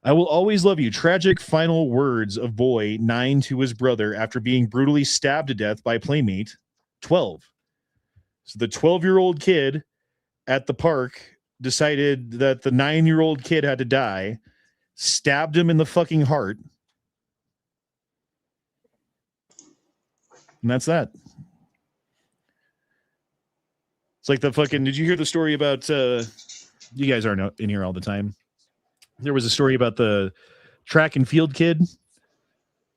I will always love you. Tragic final words of boy 9 to his brother after being brutally stabbed to death by playmate 12. So the 12-year-old kid at the park decided that the 9-year-old kid had to die, stabbed him in the fucking heart. And that's that. It's like the fucking, did you hear the story about, you guys aren't in here all the time. There was a story about the track and field kid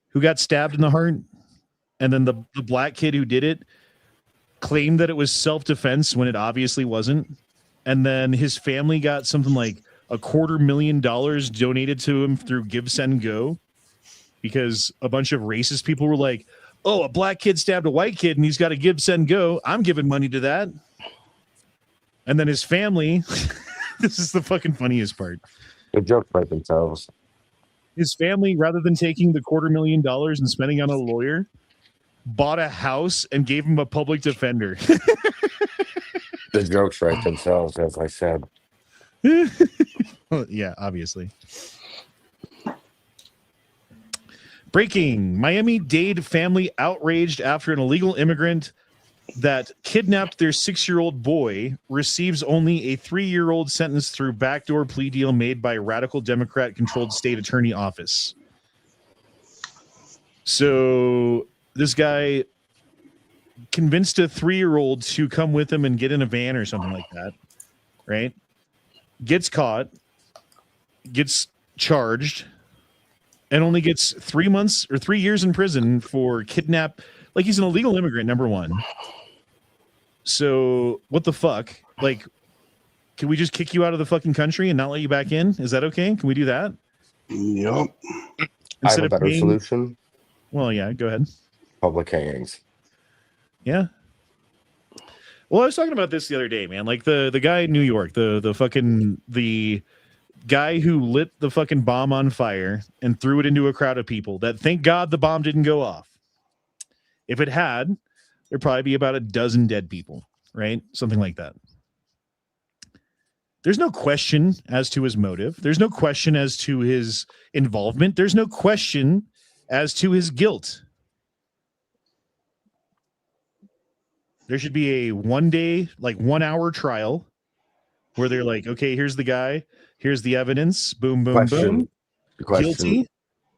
who got stabbed in the heart. And then the black kid who did it claimed that it was self-defense when it obviously wasn't. And then his family got something like $250,000 donated to him through Give, Send, Go, because a bunch of racist people were like, oh, a black kid stabbed a white kid and he's got to Give, Send, Go. I'm giving money to that. And then his family This is the fucking funniest part. The jokes write themselves. His family, rather than taking the $250,000 and spending on a lawyer, bought a house and gave him a public defender. The jokes write themselves, as I said. Well, yeah, obviously. Breaking. Miami-Dade family outraged after an illegal immigrant that kidnapped their 6-year-old boy receives only a 3-year-old sentence through backdoor plea deal made by radical Democrat-controlled state attorney office. So this guy convinced a 3-year-old to come with him and get in a van or something like that, right? Gets caught, gets charged, and only gets 3 months or 3 years in prison for kidnap. Like, he's an illegal immigrant, number one. So what the fuck? Like, can we just kick you out of the fucking country and not let you back in? Is that okay? Can we do that? Yep. I have a better solution. Well, yeah, go ahead. Public hangings. Yeah. Well, I was talking about this the other day, man. Like the guy in New York, the guy who lit the fucking bomb on fire and threw it into a crowd of people that, thank God, the bomb didn't go off. If it had, there'd probably be about a dozen dead people, right? Something like that. There's no question as to his motive. There's no question as to his involvement. There's no question as to his guilt. There should be a 1 day, like 1 hour trial where they're like, okay, here's the guy. Here's the evidence. Boom, boom, boom. Guilty.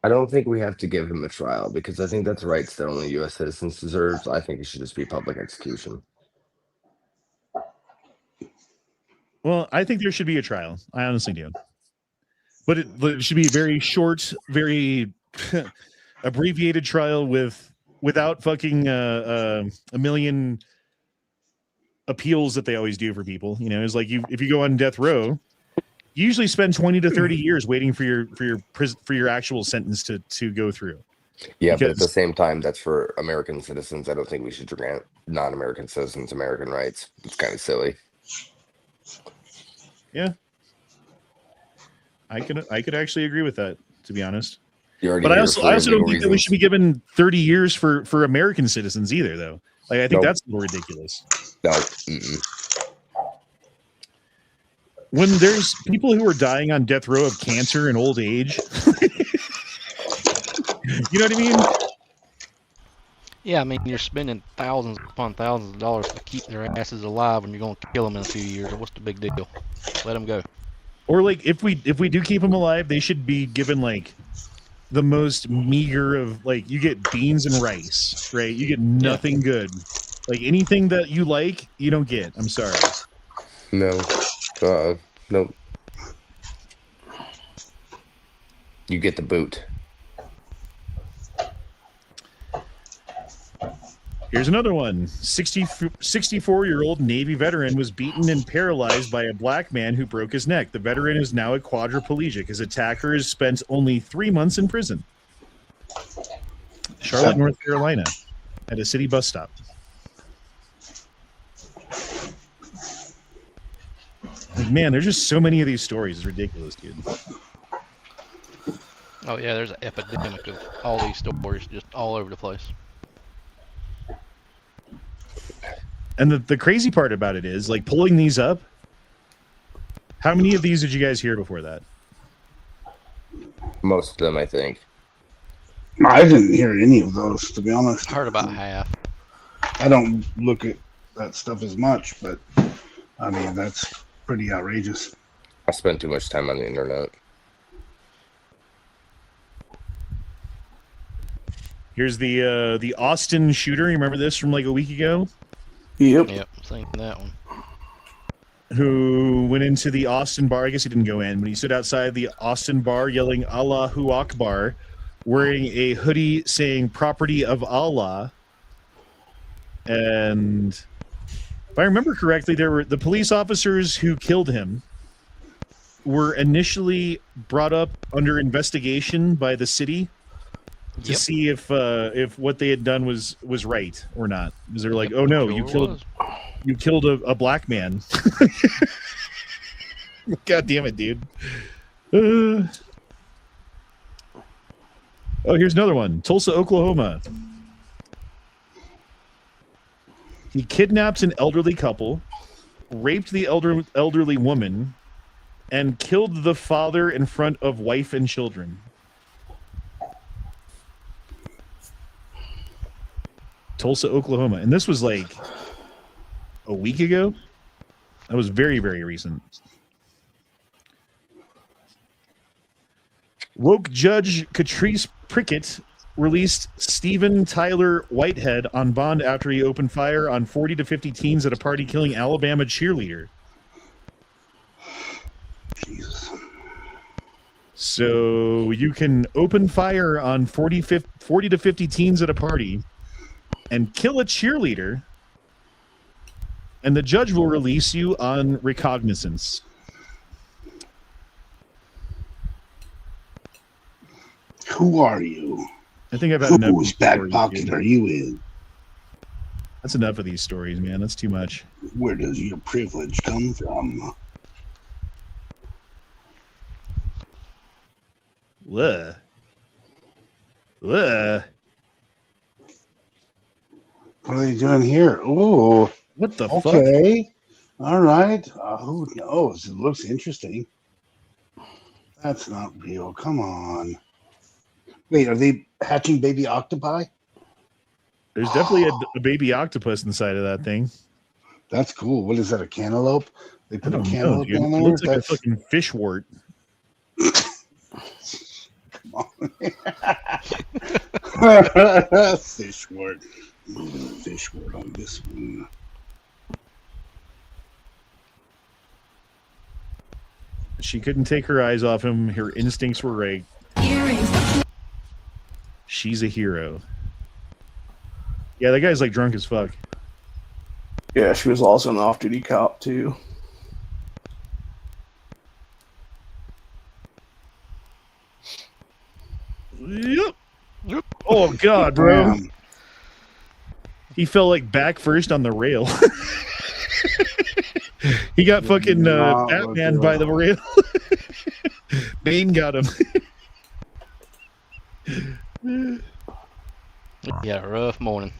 I don't think we have to give him a trial because I think that's rights that only U.S. citizens deserve. I think it should just be public execution. Well, I think there should be a trial. I honestly do. But it should be a very short, very abbreviated trial without fucking a million appeals that they always do for people. You know, it's like if you go on death row, you usually spend 20 to 30 years waiting for your actual sentence to go through. Yeah, but at the same time, that's for American citizens. I don't think we should grant non-American citizens American rights. It's kind of silly. Yeah, I could actually agree with that, to be honest. But I also don't think that we should be given 30 years for American citizens either, though. Like, I think that's a little ridiculous. No. When there's people who are dying on death row of cancer and old age, you know what I mean? Yeah, I mean, you're spending thousands upon thousands of dollars to keep their asses alive when you're going to kill them in a few years. What's the big deal? Let them go. Or like, if we do keep them alive, they should be given like the most meager of, like, you get beans and rice, right? You get nothing good. Like, anything that you like, you don't get. I'm sorry. No. No. You get the boot. Here's another one. 64-year-old Navy veteran was beaten and paralyzed by a black man who broke his neck. The veteran is now a quadriplegic. His attacker has spent only 3 months in prison. Charlotte, North Carolina, at a city bus stop. Like, man, there's just so many of these stories. It's ridiculous, dude. Oh, yeah, there's an epidemic of all these stories just all over the place. And the crazy part about it is, like, pulling these up, how many of these did you guys hear before that? Most of them, I think. I didn't hear any of those, to be honest. Heard about half. I don't look at that stuff as much, but I mean, that's pretty outrageous. I spend too much time on the internet. Here's the Austin shooter. You remember this from like a week ago? Yep. Yep, thinking that one. Who went into the Austin bar. I guess he didn't go in, but he stood outside the Austin bar yelling Allahu Akbar, wearing a hoodie saying property of Allah. And if I remember correctly, there were the police officers who killed him were initially brought up under investigation by the city to see if what they had done was right or not. Because they're like, oh no, you killed a black man. God damn it, dude. Oh, here's another one. Tulsa, Oklahoma. He kidnaps an elderly couple, raped the elderly woman, and killed the father in front of wife and children. Tulsa, Oklahoma. And this was like a week ago. That was very, very recent. Woke Judge Catrice Prickett released Stephen Tyler Whitehead on bond after he opened fire on 40 to 50 teens at a party, killing Alabama cheerleader. Jesus. So you can open fire on 40 to 50 teens at a party and kill a cheerleader, and the judge will release you on recognizance. Who are you? I think I've had enough. Whose back pocket are you in? That's enough of these stories, man. That's too much. Where does your privilege come from? What are they doing here? Oh, what the fuck? Okay, all right. Who knows? It looks interesting. That's not real. Come on. Wait, are they hatching baby octopi? There's definitely a baby octopus inside of that thing. That's cool. What is that? A cantaloupe? They put a cantaloupe down there. It looks like a fucking fish wart. Fish wart. Fish wart on this one. She couldn't take her eyes off him. Her instincts were right. She's a hero. Yeah, that guy's like drunk as fuck. Yeah, she was also an off-duty cop too. Yep. Oh god, bro. Damn. He fell like back first on the rail. He got fucking Batman by the rail. Bane got him. Yeah, rough morning.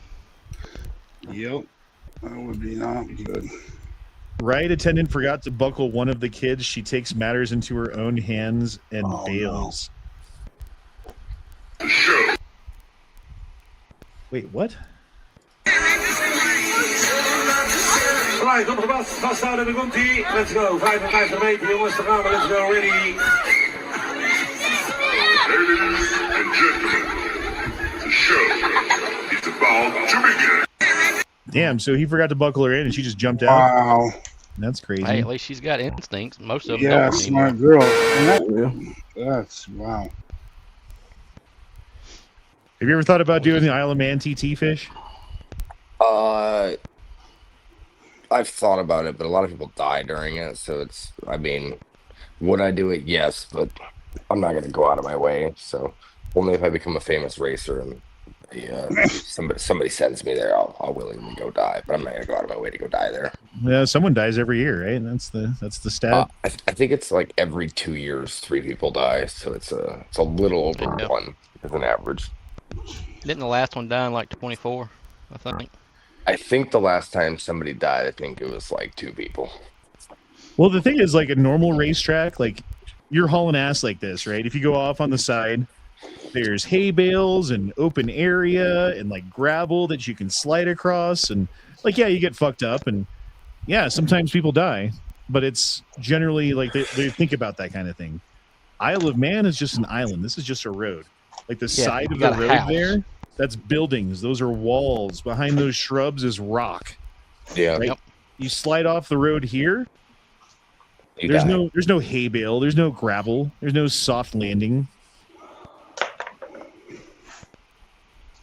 Yep. That would be not good. Riot attendant forgot to buckle one of the kids. She takes matters into her own hands and bails. No. Wait, what? Right, up the bus out of the gunty. Let's go. 5 and 5 to 8. Who wants to go? Let's go. Ready. Ladies and gentlemen, the show is about to begin. Damn, so he forgot to buckle her in and she just jumped out. Wow. That's crazy. Hey, at least she's got instincts. Most of them Yeah, don't smart anymore. girl. That's wow. Have you ever thought about doing the Isle of Man TT fish? I've thought about it, but a lot of people die during it, so it's, I mean, would I do it? Yes, but I'm not going to go out of my way, so only if I become a famous racer and somebody sends me there, I'll willingly go die, but I'm not going to go out of my way to go die there. Yeah, someone dies every year, right? That's the stat. I think it's like every 2 years, 3 people die, so it's a little over one as an average. Didn't the last one die in like 24, I think? I think the last time somebody died, I think it was like 2 people. Well, the thing is, like a normal racetrack, like you're hauling ass like this, right? If you go off on the side, there's hay bales and open area and like gravel that you can slide across, and like, yeah, you get fucked up, and yeah, sometimes people die, but it's generally like they think about that kind of thing. Isle of Man is just an island. This is just a road. Like the side of the road there, that's buildings. Those are walls. Behind those shrubs is rock. Yeah. Right? Yep. You slide off the road here. There's no hay bale. There's no gravel. There's no soft landing.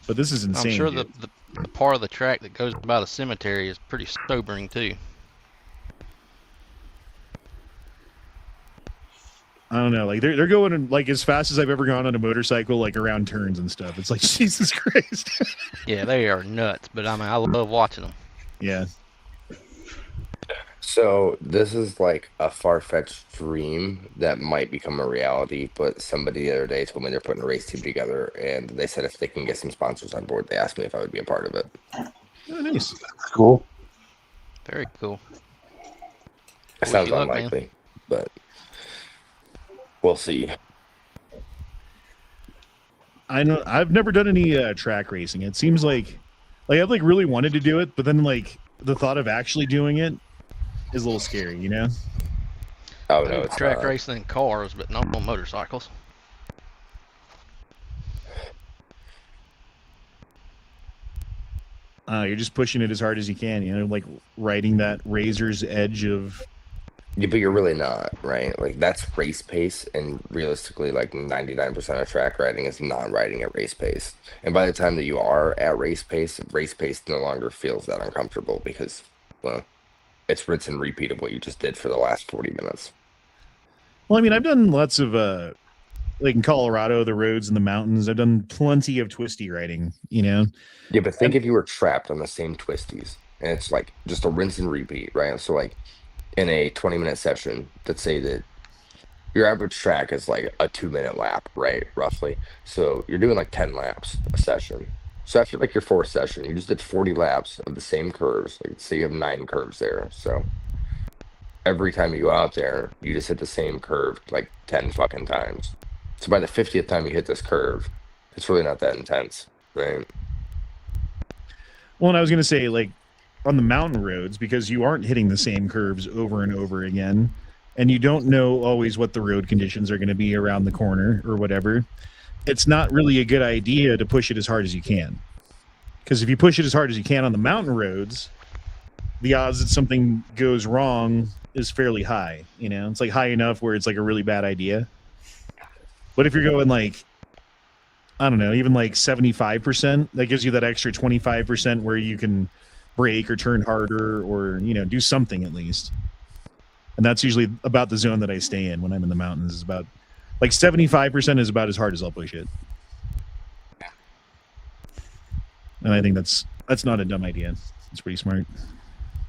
But this is insane. I'm sure dude. the part of the track that goes by the cemetery is pretty sobering too. I don't know. Like they're going like as fast as I've ever gone on a motorcycle, like around turns and stuff. It's like Jesus Christ. Yeah, they are nuts, but I mean, I love watching them. Yeah. So this is like a far-fetched dream that might become a reality, but somebody the other day told me they're putting a race team together, and they said if they can get some sponsors on board, they asked me if I would be a part of it. Oh, nice. That's cool. Very cool. It sounds unlikely, but we'll see. I know I've never done any track racing. It seems like I've like really wanted to do it, but then like the thought of actually doing it is a little scary, you know? Oh no, it's track not. racing in cars, but not on motorcycles. You're just pushing it as hard as you can, you know, like riding that razor's edge of. Yeah, but you're really not, right? Like that's race pace, and realistically, like 99% of track riding is not riding at race pace. And by the time that you are at race pace no longer feels that uncomfortable because, well, it's rinse and repeat of what you just did for the last 40 minutes. Well, I mean, I've done lots of like in Colorado, the roads and the mountains. I've done plenty of twisty riding, you know. Yeah, but think if you were trapped on the same twisties, and it's like just a rinse and repeat, right? So like in a 20-minute session, let's say that your average track is like a 2-minute lap, right? Roughly. So you're doing like 10 laps a session. So after like your fourth session, you just did 40 laps of the same curves. Like say you have 9 curves there. So every time you go out there, you just hit the same curve like 10 fucking times. So by the 50th time you hit this curve, it's really not that intense, right? Well, and I was going to say, like, on the mountain roads, because you aren't hitting the same curves over and over again, and you don't know always what the road conditions are going to be around the corner or whatever, it's not really a good idea to push it as hard as you can. Because if you push it as hard as you can on the mountain roads, the odds that something goes wrong is fairly high. You know, it's like high enough where it's like a really bad idea. But if you're going like, I don't know, even like 75%, that gives you that extra 25% where you can brake or turn harder or, you know, do something at least. And that's usually about the zone that I stay in when I'm in the mountains. Is about like 75% is about as hard as I'll push it. And I think that's not a dumb idea. It's pretty smart.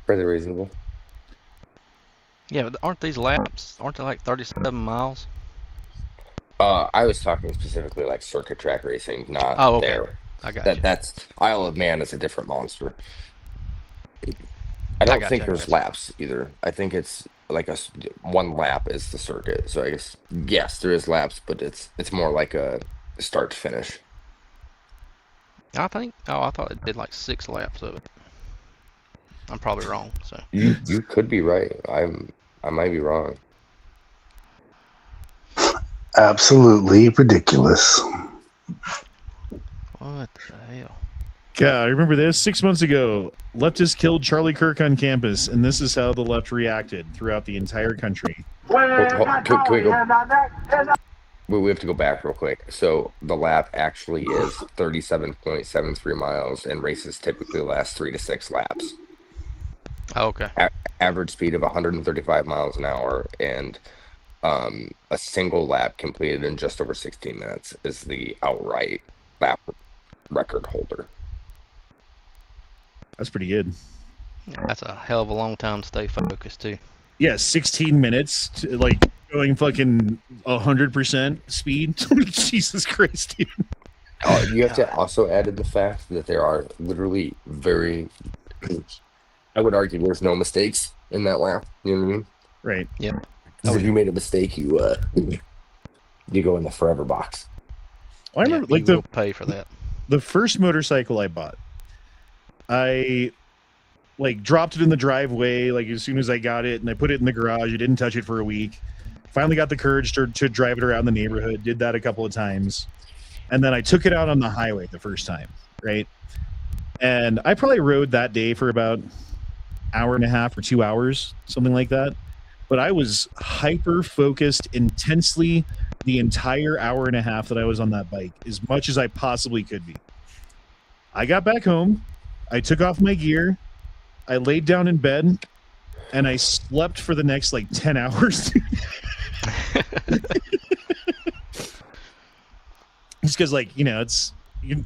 Pretty reasonable. Yeah, but aren't these laps, aren't they like 37 miles? I was talking specifically like circuit track racing, not okay. there. I got you. That's Isle of Man is a different monster. I don't think there's laps either. I think it's like one lap is the circuit. So I guess yes, there is laps, but it's more like a start to finish. I thought it did like 6 laps of it. I'm probably wrong. So you could be right. I might be wrong. Absolutely ridiculous. What the hell? God, I remember this 6 months ago. Leftists killed Charlie Kirk on campus, and this is how the left reacted throughout the entire country. Can we go? We have to go back real quick. So the lap actually is 37.73 miles, and races typically last 3 to 6 laps. Okay. Average speed of 135 miles an hour, and a single lap completed in just over 16 minutes is the outright lap record holder. That's pretty good. That's a hell of a long time to stay focused too. Yeah, 16 minutes, to, like going fucking 100% speed. Jesus Christ, dude. You have to also add in the fact that there are literally I would argue there's no mistakes in that lap. You know what I mean? Right. Yeah. Because if you made a mistake, you go in the forever box. Well, I remember like the pay for that. The first motorcycle I bought, I like dropped it in the driveway like as soon as I got it, and I put it in the garage. I didn't touch it for a week. Finally got the courage to drive it around the neighborhood. Did that a couple of times, and then I took it out on the highway the first time, right? And I probably rode that day for about an hour and a half or 2 hours, something like that. But I was hyper focused intensely the entire hour and a half that I was on that bike, as much as I possibly could be. I got back home, I took off my gear, I laid down in bed, and I slept for the next like 10 hours. Just because, like, you know, it's your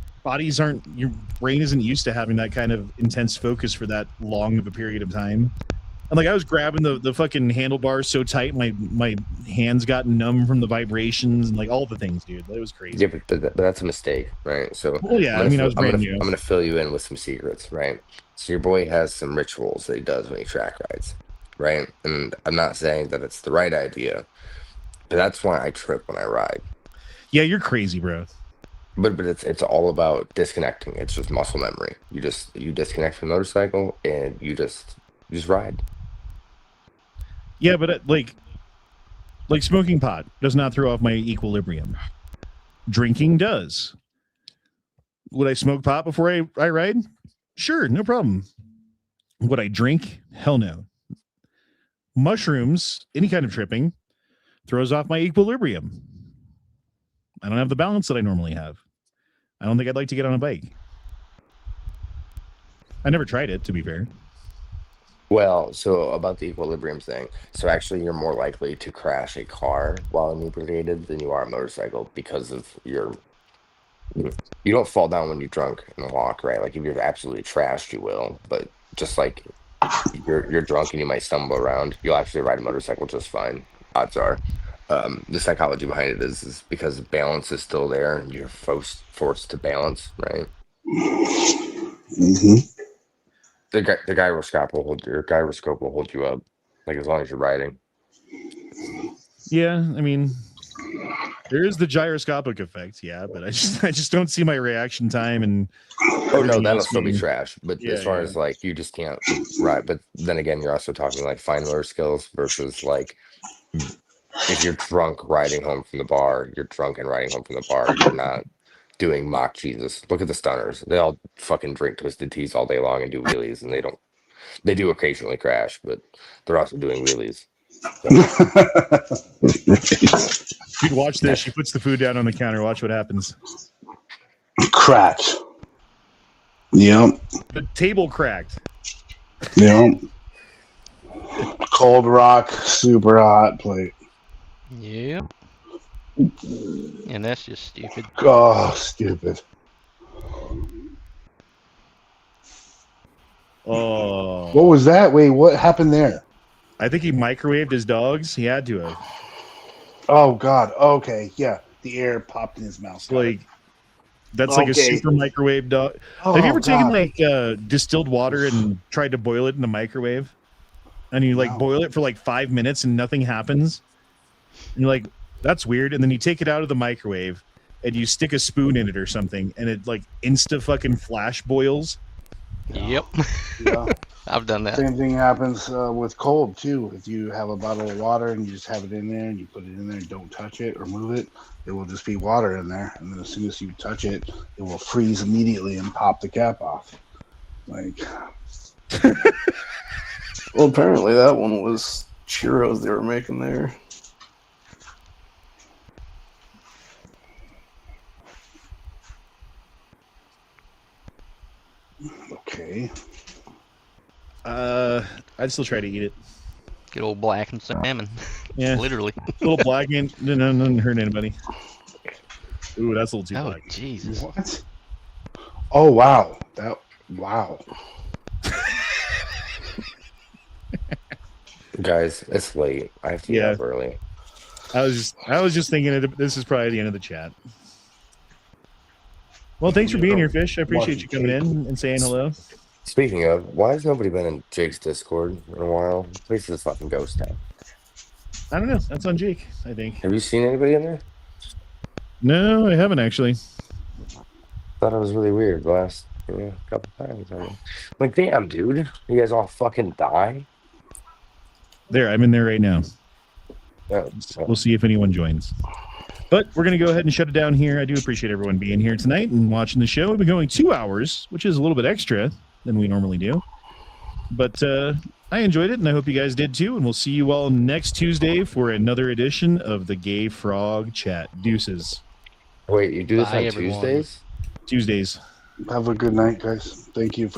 brain isn't used to having that kind of intense focus for that long of a period of time. And like I was grabbing the fucking handlebars so tight, my hands got numb from the vibrations and like all the things, dude. That was crazy. Yeah, but that's a mistake, right? So Well, yeah, I mean, I was brand new. I'm gonna fill you in with some secrets, right? So your boy has some rituals that he does when he track rides, right? And I'm not saying that it's the right idea, but that's why I trip when I ride. Yeah, you're crazy, bro. But it's all about disconnecting. It's just muscle memory. You disconnect from the motorcycle and you just ride. Yeah, but like smoking pot does not throw off my equilibrium. Drinking does. Would I smoke pot before I ride? Sure, no problem. Would I drink? Hell no. Mushrooms, any kind of tripping, throws off my equilibrium. I don't have the balance that I normally have. I don't think I'd like to get on a bike. I never tried it, to be fair. Well, so about the equilibrium thing. So actually, you're more likely to crash a car while inebriated than you are a motorcycle because of you don't fall down when you're drunk and walk, right? Like if you're absolutely trashed, you will. But just like you're drunk and you might stumble around, you'll actually ride a motorcycle just fine. Odds are. The psychology behind it is because balance is still there and you're forced to balance, right? Mm-hmm. The gyroscope will hold you up, like as long as you're riding. Yeah, I mean, there is the gyroscopic effect, yeah, but I just don't see my reaction time and. Oh no, that'll still be trash. But yeah, as far as like you just can't ride. But then again, you're also talking like fine motor skills versus like if you're drunk riding home from the bar, you're drunk and riding home from the bar. You're not doing mock Jesus. Look at the stunners. They all fucking drink Twisted Teas all day long and do wheelies, and they do occasionally crash, but they're also doing wheelies. So. Dude, watch this. She puts the food down on the counter. Watch what happens. Cracked. Yep. The table cracked. Yep. Cold rock, super hot plate. Yep. And that's just stupid. Oh, stupid. Oh. What was that? Wait, what happened there? I think he microwaved his dogs. He had to have. Oh, God. Okay. Yeah. The air popped in his mouth. Like, that's like a super microwave dog. Oh, have you ever taken God. like distilled water and tried to boil it in the microwave? And you like boil it for like 5 minutes and nothing happens? And you're like, that's weird. And then you take it out of the microwave and you stick a spoon in it or something and it like insta fucking flash boils. Yep. Yeah. I've done that. Same thing happens with cold too. If you have a bottle of water and you just have it in there and you put it in there and don't touch it or move it, it will just be water in there. And then as soon as you touch it, it will freeze immediately and pop the cap off. Like, Well, apparently that one was churros they were making there. okay. I'd still try to eat it. Good old blackened salmon. Yeah. Literally. A little blackened. No, doesn't hurt anybody. Ooh, that's a little too black. Oh, Jesus. What? Oh, wow. Wow. Guys, it's late. I have to get up early. I was just thinking this is probably the end of the chat. Well, thanks for being here, Fish. I appreciate you coming in and saying hello. Speaking of, why has nobody been in Jake's Discord in a while? The place is fucking ghost town. I don't know. That's on Jake, I think. Have you seen anybody in there? No, I haven't actually. Thought it was really weird the last couple times. Like, damn, dude. You guys all fucking die? There, I'm in there right now. Yeah. We'll see if anyone joins. But we're going to go ahead and shut it down here. I do appreciate everyone being here tonight and watching the show. We've been going 2 hours, which is a little bit extra than we normally do. But I enjoyed it, and I hope you guys did too. And we'll see you all next Tuesday for another edition of the Gay Frog Chat. Deuces. Wait, you do this Bye, on everyone. Tuesdays? Tuesdays. Have a good night, guys. Thank you for